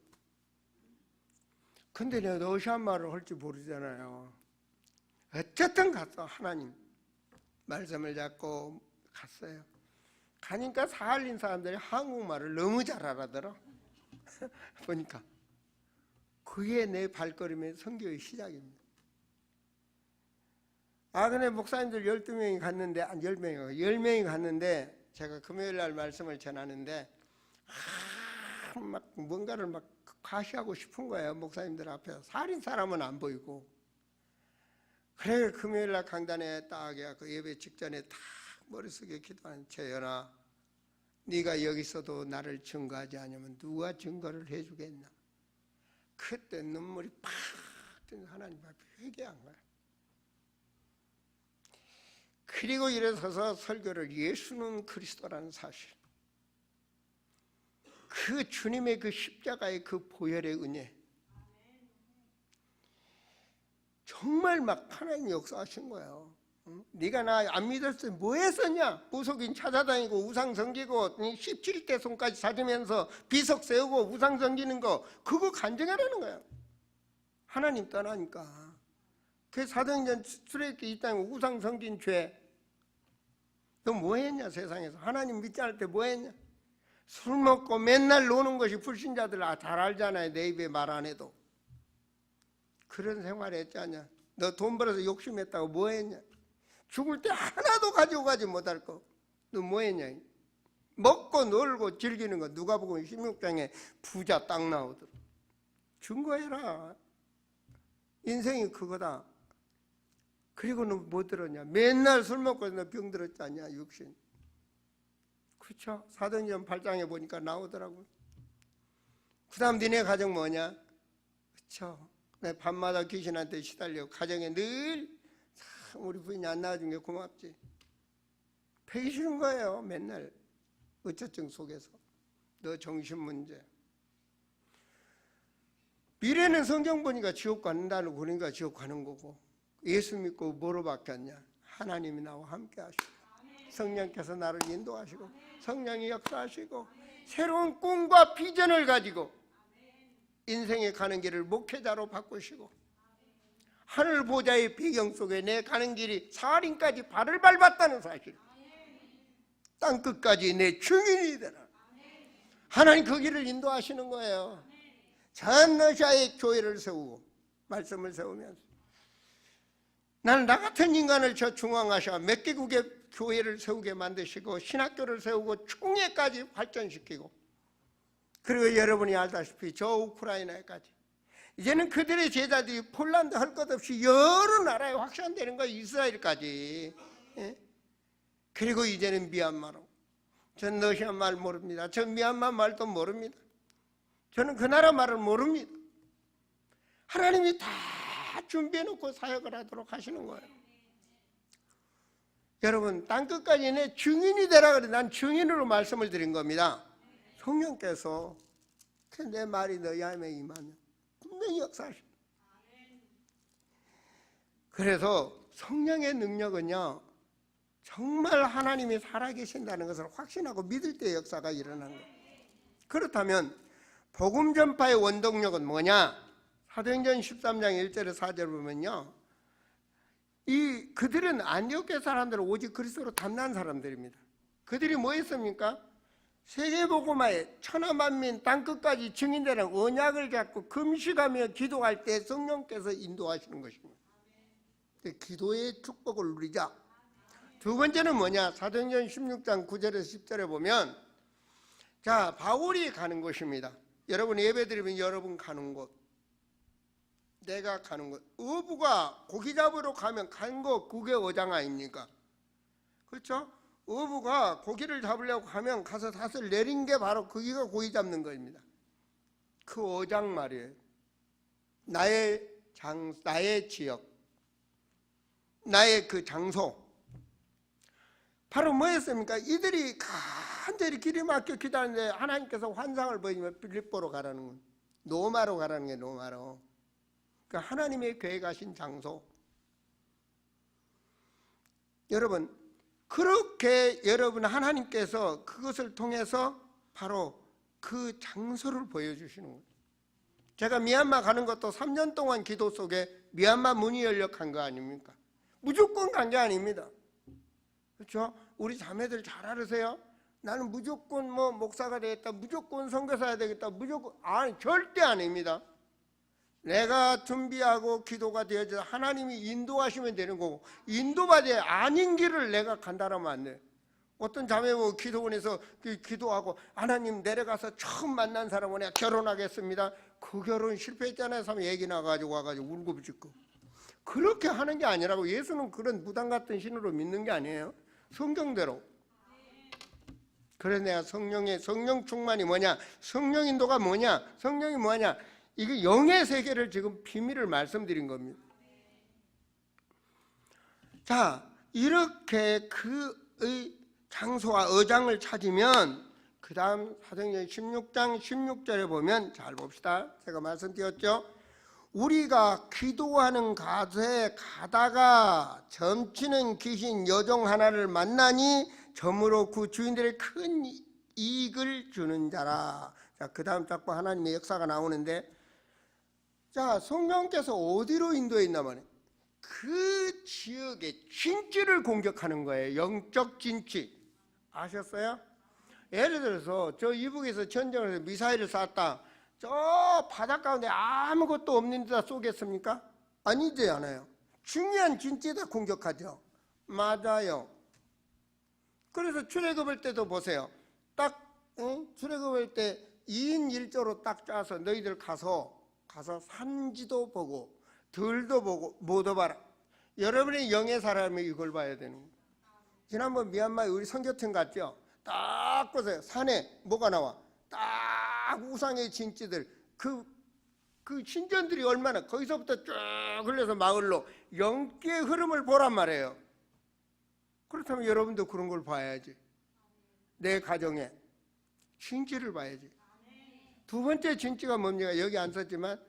근데 내가 러시아 말을 할 줄 모르잖아요. 어쨌든 갔어. 하나님 말씀을 잡고 갔어요. 가니까 사할린 사람들이 한국말을 너무 잘 알아들어. 보니까 그게 내 발걸음의 선교의 시작입니다. 근데 목사님들 12명이 갔는데, 10명이 갔는데, 제가 금요일 날 말씀을 전하는데, 막 뭔가를 막 과시하고 싶은 거예요. 목사님들 앞에서. 살인 사람은 안 보이고. 그래, 금요일 날 강단에 딱, 그 예배 직전에 딱 머릿속에 기도하는 재현아, 네가 여기서도 나를 증거하지 않으면 누가 증거를 해주겠나. 그때 눈물이 팍 뜨는 하나님 앞에 회개한 거야. 그리고 일어서서 설교를 예수는 그리스도라는 사실, 그 주님의 그 십자가의 그 보혈의 은혜, 정말 막 하나님 역사하신 거예요. 네가 나 안 믿었을 때 뭐 했었냐? 무속인 찾아다니고 우상 섬기고 17대 손까지 찾으면서 비석 세우고 우상 섬기는 거 그거 간증하라는 거예요. 하나님 떠나니까. 그 사도행전 출애굽기 이 땅에 우상 섬긴 죄, 너 뭐 했냐? 세상에서 하나님 믿지 않을 때 뭐 했냐? 술 먹고 맨날 노는 것이 불신자들 잘 알잖아요. 내 입에 말 안 해도. 그런 생활 했지 않냐? 너 돈 벌어서 욕심했다고 뭐 했냐? 죽을 때 하나도 가지고 가지 못할 거 너 뭐 했냐? 먹고 놀고 즐기는 거 누가 보고 16장에 부자 딱 나오더라. 증거해라. 인생이 그거다. 그리고 너 뭐 들었냐? 맨날 술 먹고 너 병 들었지 않냐? 육신. 그렇죠? 사도행전 8장에 보니까 나오더라고요. 그 다음 니네 가정 뭐냐? 그렇죠? 내 밤마다 귀신한테 시달려 가정에 늘 우리 부인이 안 낳아준 게 고맙지. 배기 싫은 거예요. 맨날 의처증 속에서 너 정신 문제. 미래는 성경 보니까 지옥 간다는 거니까 지옥 가는 거고, 예수 믿고 뭐로 바뀌었냐? 하나님이 나와 함께 하시고 성령께서 나를 인도하시고 성령이 역사하시고 새로운 꿈과 비전을 가지고 인생에 가는 길을 목회자로 바꾸시고 하늘 보좌의 배경 속에 내 가는 길이 사할인까지 발을 밟았다는 사실, 땅끝까지 내 증인이 되라. 하나님 그 길을 인도하시는 거예요. 전 러시아의 교회를 세우고 말씀을 세우면서 나는 나 같은 인간을 저 중앙아시아 몇 개국의 교회를 세우게 만드시고 신학교를 세우고 총회까지 발전시키고, 그리고 여러분이 알다시피 저 우크라이나까지 이제는 그들의 제자들이 폴란드 할 것 없이 여러 나라에 확산되는 거예요. 이스라엘까지. 예? 그리고 이제는 미얀마로. 전 러시아 말 모릅니다. 전 미얀마 말도 모릅니다. 저는 그 나라 말을 모릅니다. 하나님이 다 준비해놓고 사역을 하도록 하시는 거예요. 여러분, 땅끝까지 내 증인이 되라 그래. 난 증인으로 말씀을 드린 겁니다. 성령께서 내 말이 너희 안에 임하면 분명히 역사하십니다. 그래서 성령의 능력은요, 정말 하나님이 살아계신다는 것을 확신하고 믿을 때 역사가 일어나는 거예요. 그렇다면 복음 전파의 원동력은 뭐냐? 사도행전 13장 1절에 4절 보면요, 그들은 안디옥의 사람들은 오직 그리스도로 담난 사람들입니다. 그들이 뭐 했습니까? 세계복음화에 천하만민 땅끝까지 증인되는 언약을 잡고 금식하며 기도할 때 성령께서 인도하시는 것입니다. 기도의 축복을 누리자. 두 번째는 뭐냐? 사도행전 16장 9절에서 10절에 보면, 자, 바울이 가는 곳입니다. 여러분 예배드리면 여러분 가는 곳, 내가 가는 곳. 어부가 고기 잡으러 가면 간 곳, 그게 어장 아닙니까? 그렇죠? 어부가 고기를 잡으려고 하면 가서 닷을 내린 게 바로 거기가 고기 잡는 거입니다. 그 어장 말이에요. 나의 지역, 나의 그 장소. 바로 뭐였습니까? 이들이 간절히 길이 막혀 기다리는데 하나님께서 환상을 보이며 빌립보로 가라는 건, 노마로 가라는 게 노마로. 그러니까 하나님의 계획하신 장소. 여러분, 그렇게 여러분 하나님께서 그것을 통해서 바로 그 장소를 보여주시는 거예요. 제가 미얀마 가는 것도 3년 동안 기도 속에 미얀마 문이 열려 간 거 아닙니까? 무조건 간 게 아닙니다. 그렇죠? 우리 자매들 잘 알으세요? 나는 무조건 뭐 목사가 되겠다, 무조건 선교사야 되겠다, 무조건, 아니, 절대 아닙니다. 내가 준비하고 기도가 되어져 하나님이 인도하시면 되는 거고, 인도받아야 아닌 길을 내가 간다라면 안 돼. 어떤 자매 뭐 기도원에서 기도하고 하나님 내려가서 처음 만난 사람은 내가 결혼하겠습니다. 그 결혼 실패했잖아요. 사람 얘기 나가지고 와가지고 울고 붙이고. 그렇게 하는 게 아니라고. 예수는 그런 무당 같은 신으로 믿는 게 아니에요. 성경대로. 그래서 내가 성령 충만이 뭐냐, 성령 인도가 뭐냐, 성령이 뭐냐, 이게 영의 세계를 지금 비밀을 말씀드린 겁니다. 자, 이렇게 그의 장소와 어장을 찾으면 그 다음 사도행전 16장 16절에 보면, 잘 봅시다. 제가 말씀드렸죠. 우리가 기도하는 곳에 가다가 점치는 귀신 여종 하나를 만나니 점으로 그 주인들의 큰 이익을 주는 자라. 자, 그 다음 자꾸 하나님의 역사가 나오는데, 자, 성령께서 어디로 인도했나 말이에요. 그 지역의 진지를 공격하는 거예요. 영적 진지. 아셨어요? 예를 들어서 저 이북에서 전쟁을 해서 미사일을 쐈다. 저 바닷가운데 아무것도 없는 데다 쏘겠습니까? 아니지 않아요. 중요한 진지에다 공격하죠. 맞아요. 그래서 출애굽할 때도 보세요. 딱 출애굽할 때 2인 1조로 딱 짜서 너희들 가서 산지도 보고 들도 보고 모두 봐라. 여러분의 영의 사람이 이걸 봐야 되는 거예요. 지난번 미얀마에 우리 선교팀 갔죠. 딱 보세요. 산에 뭐가 나와. 딱 우상의 진지들, 그 신전들이 얼마나, 거기서부터 쭉 흘러서 마을로 영계의 흐름을 보란 말이에요. 그렇다면 여러분도 그런 걸 봐야지. 내 가정에 진지를 봐야지. 두 번째 진지가 뭡니까? 여기 안 썼지만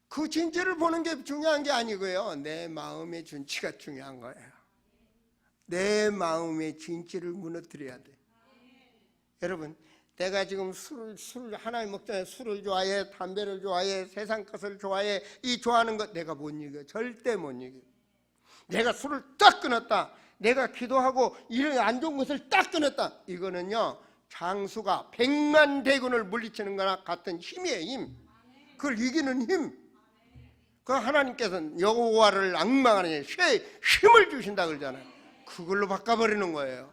그 진지를 보는 게 중요한 게 아니고요, 내 마음의 진지가 중요한 거예요. 내 마음의 진지를 무너뜨려야 돼. 여러분, 내가 지금 술 하나님 먹잖아요. 술을 좋아해, 담배를 좋아해, 세상 것을 좋아해. 이 좋아하는 것 내가 못 이겨. 절대 못 이겨. 내가 술을 딱 끊었다, 내가 기도하고 이런 안 좋은 것을 딱 끊었다, 이거는요 장수가 100만 대군을 물리치는 거나 같은 힘이에요. 힘. 그걸 이기는 힘. 그 하나님께서는 여호와를 앙망하는 힘을 주신다 그러잖아요. 그걸로 바꿔버리는 거예요.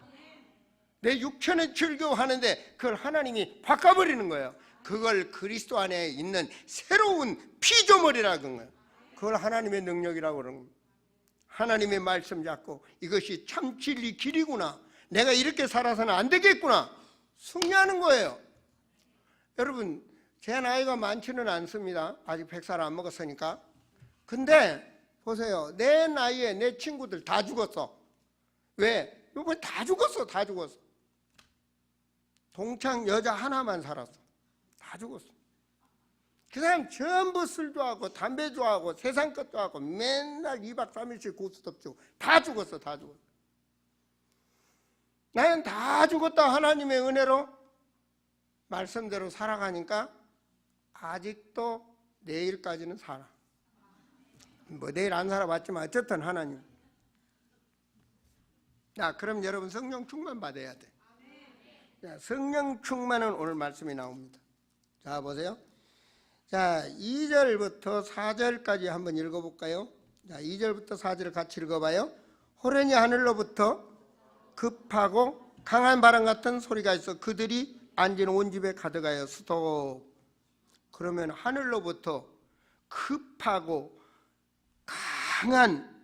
내 육체는 즐거워하는데 그걸 하나님이 바꿔버리는 거예요. 그걸 그리스도 안에 있는 새로운 피조물이라고 하는 거예요. 그걸 하나님의 능력이라고 그러는 거예요. 하나님의 말씀 잡고 이것이 참 진리 길이구나, 내가 이렇게 살아서는 안 되겠구나 승리하는 거예요. 여러분, 제 나이가 많지는 않습니다. 아직 100살 안 먹었으니까. 근데 보세요, 내 나이에 내 친구들 다 죽었어. 왜? 이번에 다 죽었어. 다 죽었어. 동창 여자 하나만 살았어. 다 죽었어. 그 사람 전부 술 좋아하고 담배 좋아하고 세상 것 좋아하고 맨날 2박 3일씩 고스톱 치고 다 죽었어. 다 죽었어. 나는 다 죽었다. 하나님의 은혜로 말씀대로 살아가니까 아직도 내일까지는 살아. 뭐 내일 안 살아봤지만 어쨌든 하나님. 자, 그럼 여러분 성령 충만 받아야 돼. 자, 성령 충만은 오늘 말씀이 나옵니다. 자, 보세요. 자, 2절부터 4절까지 한번 읽어볼까요? 자, 2절부터 4절을 같이 읽어봐요. 호련히 하늘로부터 급하고 강한 바람 같은 소리가 있어 그들이 앉은 온 집에 가득하여 스톱. 그러면 하늘로부터 급하고 강한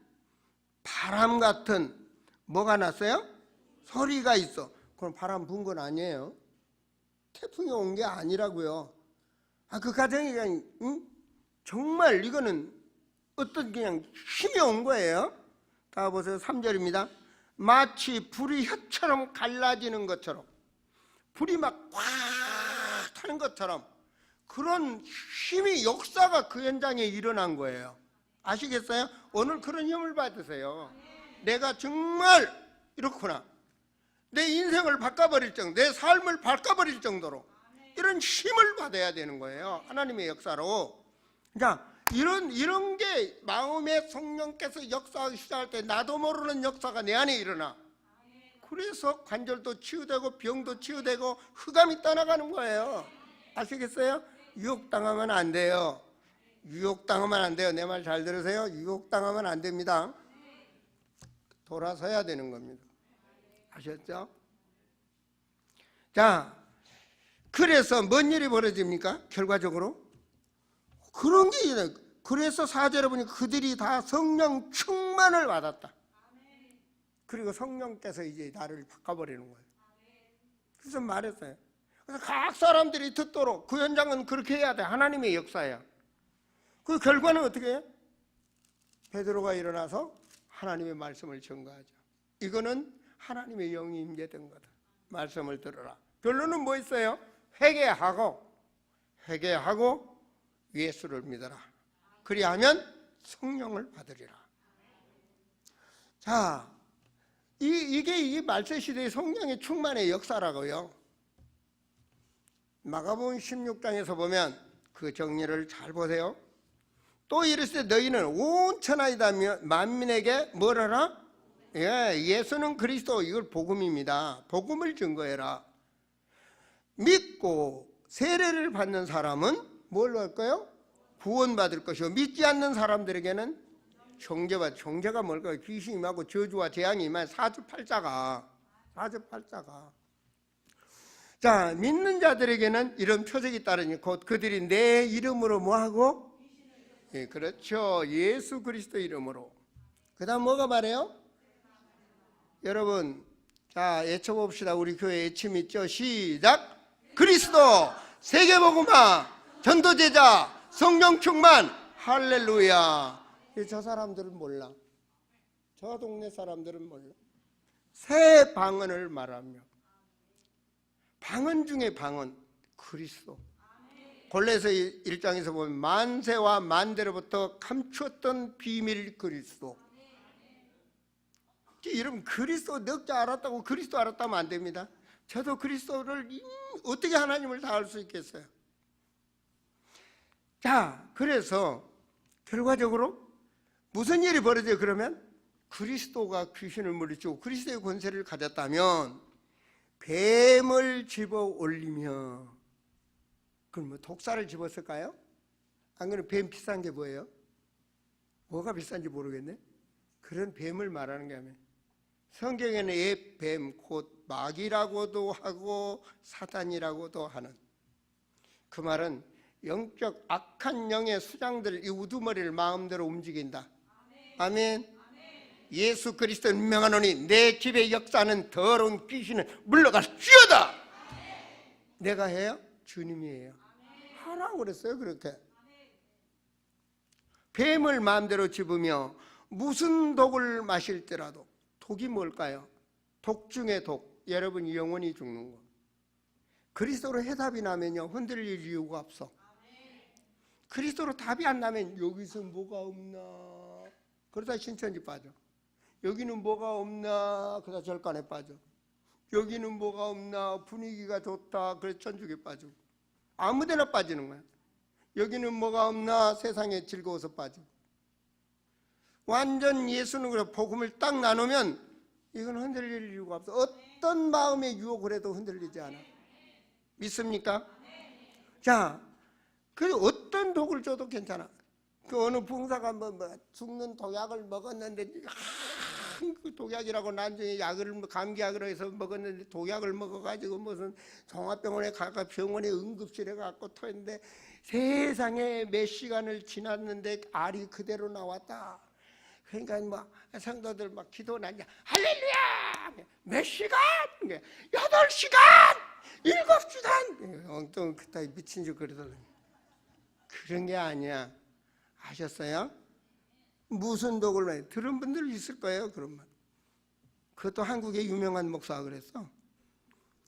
바람 같은 뭐가 났어요? 소리가 있어. 그럼 바람 분 건 아니에요. 태풍이 온 게 아니라고요. 그 가정이 그냥 정말 이거는 어떤 그냥 힘이 온 거예요. 다 보세요. 3절입니다. 마치 불이 혀처럼 갈라지는 것처럼, 불이 막 꽉 타는 것처럼 그런 힘이, 역사가 그 현장에 일어난 거예요. 아시겠어요? 오늘 그런 힘을 받으세요. 내가 정말 이렇구나, 내 인생을 바꿔버릴 정도, 내 삶을 바꿔버릴 정도로 이런 힘을 받아야 되는 거예요. 하나님의 역사로. 그러니까 이런 게 마음에 성령께서 역사하기 시작할 때 나도 모르는 역사가 내 안에 일어나. 그래서 관절도 치유되고 병도 치유되고 흑암이 떠나가는 거예요. 아시겠어요? 유혹당하면 안 돼요. 유혹당하면 안 돼요. 내 말 잘 들으세요. 유혹당하면 안 됩니다. 돌아서야 되는 겁니다. 아셨죠? 자, 그래서 뭔 일이 벌어집니까? 결과적으로 그런 게 있어요. 그래서 4절에 보니 그들이 다 성령 충만을 받았다. 그리고 성령께서 이제 나를 바꿔버리는 거예요. 그래서 말했어요. 그래서 각 사람들이 듣도록 그 현장은 그렇게 해야 돼. 하나님의 역사야. 그 결과는 어떻게 해요? 베드로가 일어나서 하나님의 말씀을 전가하죠. 이거는 하나님의 영이 임재된 거다. 말씀을 들어라. 결론은 뭐 있어요? 회개하고 예수를 믿어라. 그리하면 성령을 받으리라. 자, 이게 이 말세시대의 성령의 충만의 역사라고요. 마가복음 16장에서 보면 그 정리를 잘 보세요. 또 이르시되 너희는 온 천하이다 만민에게 뭘 하라? 예수는 그리스도, 이걸 복음입니다. 복음을 증거해라. 믿고 세례를 받는 사람은 뭘로 할까요? 구원받을 것이고 믿지 않는 사람들에게는 정죄받을. 정죄가 뭘까요? 귀신이 임하고 저주와 재앙이 임한 사주팔자가. 자, 믿는 자들에게는 이런 표적이 따르니 곧 그들이 내 이름으로 뭐하고? 예, 그렇죠. 예수 그리스도 이름으로. 그 다음 뭐가 말해요? 여러분, 자, 외쳐봅시다. 우리 교회 외침 있죠? 시작! 그리스도, 세계복음화, 전도제자, 성령 충만, 할렐루야. 저 사람들은 몰라. 저 동네 사람들은 몰라. 새 방언을 말하며, 방언 중에 방언, 그리스도. 골로새 1장에서 보면 만세와 만대로부터 감추었던 비밀 그리스도. 여러분, 그리스도 넉자 알았다고 그리스도 알았다면 안 됩니다. 저도 그리스도를 어떻게 하나님을 다 알 수 있겠어요? 자, 그래서 결과적으로 무슨 일이 벌어져요? 그러면 그리스도가 귀신을 물리치고 그리스도의 권세를 가졌다면 뱀을 집어 올리며, 그럼 뭐 독사를 집었을까요? 안 그러면 뱀 비싼 게 뭐예요? 뭐가 비싼지 모르겠네. 그런 뱀을 말하는 게 아니에요. 성경에는 이 뱀, 곧 마귀라고도 하고 사단이라고도 하는, 그 말은 영적 악한 영의 수장들, 이 우두머리를 마음대로 움직인다. 아멘. 예수 그리스도 명하노니 내 집에 역사하는 더러운 귀신은 물러갈지어다. 내가 해요? 주님이 해요. 하라고 그랬어요. 그렇게 뱀을 마음대로 집으며 무슨 독을 마실 때라도, 독이 뭘까요? 독 중에 독, 여러분 영원히 죽는 거. 그리스도로 해답이 나면요 흔들릴 이유가 없어. 그리스도로 답이 안 나면 여기서 뭐가 없나 그러다 신천지 빠져. 여기는 뭐가 없나 그러다 절간에 빠져. 여기는 뭐가 없나 분위기가 좋다 그래서 천주교에 빠져. 아무데나 빠지는 거야. 여기는 뭐가 없나 세상에 즐거워서 빠져. 완전 예수는 그래 복음을 딱 나누면 이건 흔들릴 이유가 없어. 어떤 마음의 유혹을 해도 흔들리지 않아. 믿습니까? 자, 그 어떤 독을 줘도 괜찮아. 그 어느 봉사가 뭐 죽는 독약을 먹었는데 그 독약이라고 나중에 약을 감기약으로 해서 먹었는데 독약을 먹어가지고 무슨 종합병원에 가가 병원에 응급실에 가고 토했는데 세상에 몇 시간을 지났는데 알이 그대로 나왔다. 그러니까 뭐 성도들 막 기도 나냐 할렐루야 몇 시간? 8시간 7시간 엉뚱 그따위 미친 줄 그러더라고요. 그런 게 아니야. 아셨어요? 무슨 독을 많이 들은 분들 있을 거예요. 그런 말. 그것도 한국의 유명한 목사가 그랬어.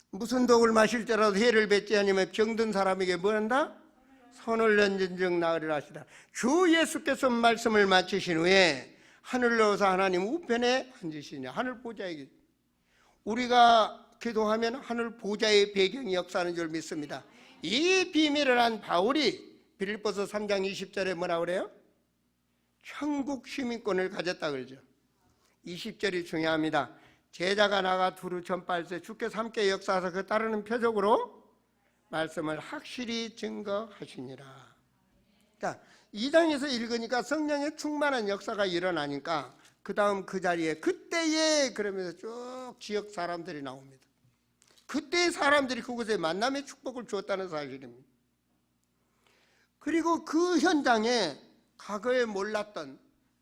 무슨 독을 마실 때라도 해를 뱉지 않으면 병든 사람에게 뭐 한다? 손을 얹은 즉 나으리라 하시다. 주 예수께서 말씀을 마치신 후에 하늘로서 하나님 우편에 앉으시냐. 하늘 보좌에 우리가 기도하면 하늘 보좌의 배경이 역사하는 줄 믿습니다. 이 비밀을 한 바울이 빌립보서 3장 20절에 뭐라 그래요? 천국 시민권을 가졌다 그러죠. 20절이 중요합니다. 제자가 나가 두루 전파할세 주께서 함께 역사하사 그 따르는 표적으로 말씀을 확실히 증거하시니라. 자, 2장에서 읽으니까 성령의 충만한 역사가 일어나니까 그 다음 그 자리에 그때에 그러면서 쭉 지역 사람들이 나옵니다. 그때 사람들이 그곳에 만남의 축복을 주었다는 사실입니다. 그리고 그 현장에 과거에 몰랐던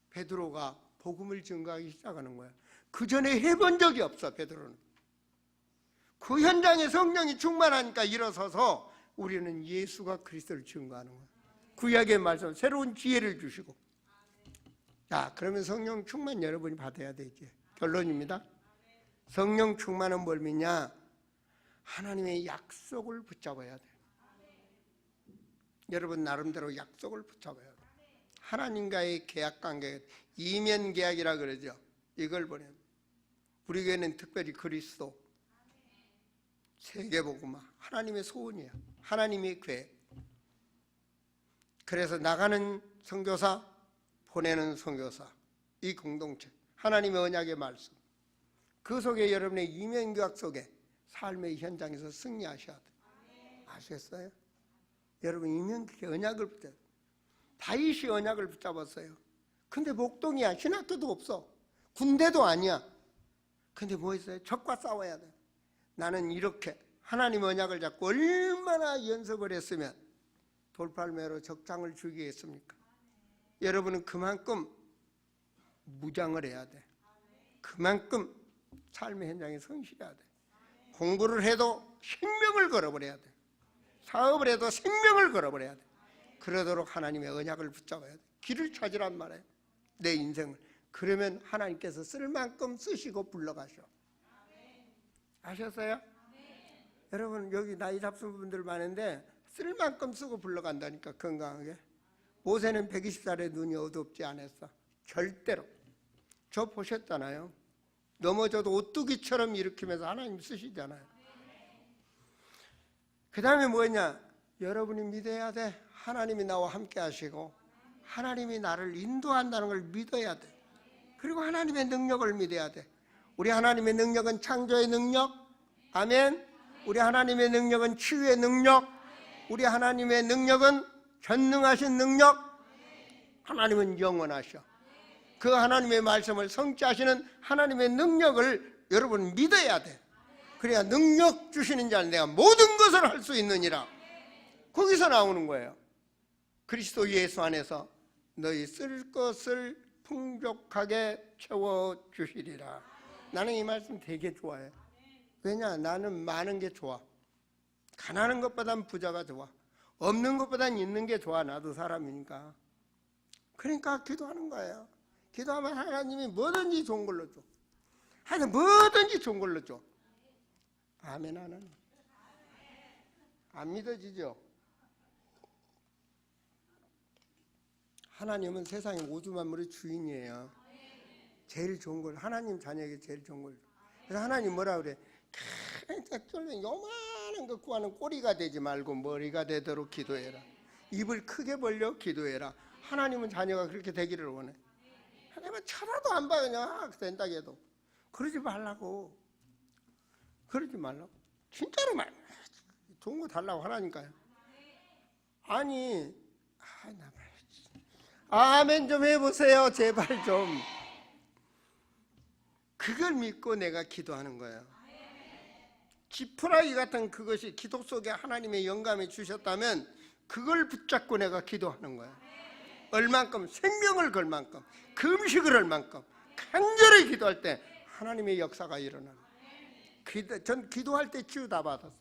베드로가 복음을 증거하기 시작하는 거야. 그 전에 해본 적이 없어. 베드로는 그 현장에 성령이 충만하니까 일어서서 우리는 예수가 그리스도를 증거하는 거야. 구약의 말씀 새로운 지혜를 주시고. 자, 그러면 성령 충만 여러분이 받아야 되지. 결론입니다. 성령 충만은 뭘 믿냐? 하나님의 약속을 붙잡아야 돼. 여러분 나름대로 약속을 붙잡아야 돼. 하나님과의 계약관계, 이면계약이라 그러죠. 이걸 보내면 우리 교회는 특별히 그리스도 세계복음화 하나님의 소원이야. 하나님의 계획. 그래서 나가는 선교사, 보내는 선교사, 이 공동체 하나님의 언약의 말씀, 그 속에 여러분의 이면계약 속에 삶의 현장에서 승리하셔야 돼. 아셨어요? 여러분 이면계약 언약을 붙잡아요. 다윗이 언약을 붙잡았어요. 근데 목동이야. 신학교도 없어. 군대도 아니야. 근데 뭐 했어요? 적과 싸워야 돼. 나는 이렇게 하나님 언약을 잡고 얼마나 연습을 했으면 돌팔매로 적장을 죽이겠습니까? 여러분은 그만큼 무장을 해야 돼. 그만큼 삶의 현장에 성실해야 돼. 공부를 해도 생명을 걸어버려야 돼. 사업을 해도 생명을 걸어버려야 돼. 그러도록 하나님의 언약을 붙잡아야 돼. 길을 찾으란 말이에요. 내 인생을. 그러면 하나님께서 쓸 만큼 쓰시고 불러가셔. 아셨어요? 여러분 여기 나이 잡순 분들 많은데 쓸 만큼 쓰고 불러간다니까. 건강하게. 모세는 120살에 눈이 어둡지 않았어. 절대로. 저 보셨잖아요. 넘어져도 오뚜기처럼 일으키면서 하나님 쓰시잖아요. 그 다음에 뭐냐? 여러분이 믿어야 돼. 하나님이 나와 함께 하시고 하나님이 나를 인도한다는 걸 믿어야 돼. 그리고 하나님의 능력을 믿어야 돼. 우리 하나님의 능력은 창조의 능력. 아멘. 우리 하나님의 능력은 치유의 능력. 우리 하나님의 능력은 전능하신 능력. 하나님은 영원하셔. 그 하나님의 말씀을 성취하시는 하나님의 능력을 여러분 믿어야 돼. 그래야 능력 주시는 자는 내가 모든 것을 할 수 있느니라. 거기서 나오는 거예요. 그리스도 예수 안에서 너희 쓸 것을 풍족하게 채워주시리라. 나는 이 말씀 되게 좋아해. 왜냐? 나는 많은 게 좋아. 가난한 것보단 부자가 좋아. 없는 것보단 있는 게 좋아. 나도 사람이니까. 그러니까 기도하는 거예요. 기도하면 하나님이 뭐든지 좋은 걸로 줘. 하여튼 뭐든지 좋은 걸로 줘. 아멘. 하나님 안 믿어지죠? 하나님은 세상의 오주 만물의 주인이에요. 제일 좋은 걸, 하나님 자녀에게 제일 좋은 걸. 그래서 하나님 뭐라 그래? 요만한 거 구하는 꼬리가 되지 말고 머리가 되도록 기도해라. 입을 크게 벌려 기도해라. 하나님은 자녀가 그렇게 되기를 원해. 하나님은 쳐다도 안 봐. 그냥 된다 해도 그러지 말라고. 그러지 말라고. 진짜로 말. 좋은 거 달라고 하라니까요. 아니, 아멘 좀 해보세요. 제발 좀. 그걸 믿고 내가 기도하는 거예요. 지푸라기 같은 그것이 기도 속에 하나님의 영감이 주셨다면 그걸 붙잡고 내가 기도하는 거예요. 얼만큼 생명을 걸 만큼 금식을 할 만큼 간절히 기도할 때 하나님의 역사가 일어나요. 전 기도할 때 치유 다 받았어요.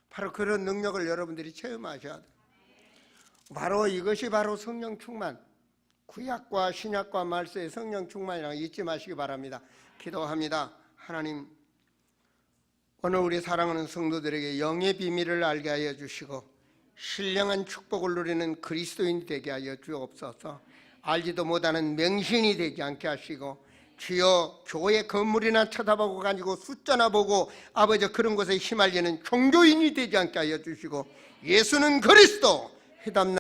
바로 그런 능력을 여러분들이 체험하셔야 돼요. 바로 이것이 바로 성령 충만. 구약과 신약과 말세의 성령 충만이라고 잊지 마시기 바랍니다. 기도합니다. 하나님, 오늘 우리 사랑하는 성도들에게 영의 비밀을 알게 하여 주시고 신령한 축복을 누리는 그리스도인이 되게 하여 주옵소서. 알지도 못하는 맹신이 되지 않게 하시고, 주여 교회 건물이나 쳐다보고 가지고 숫자나 보고 아버지 그런 것에 휘말리는 종교인이 되지 않게 하여 주시고, 예수는 그리스도 회담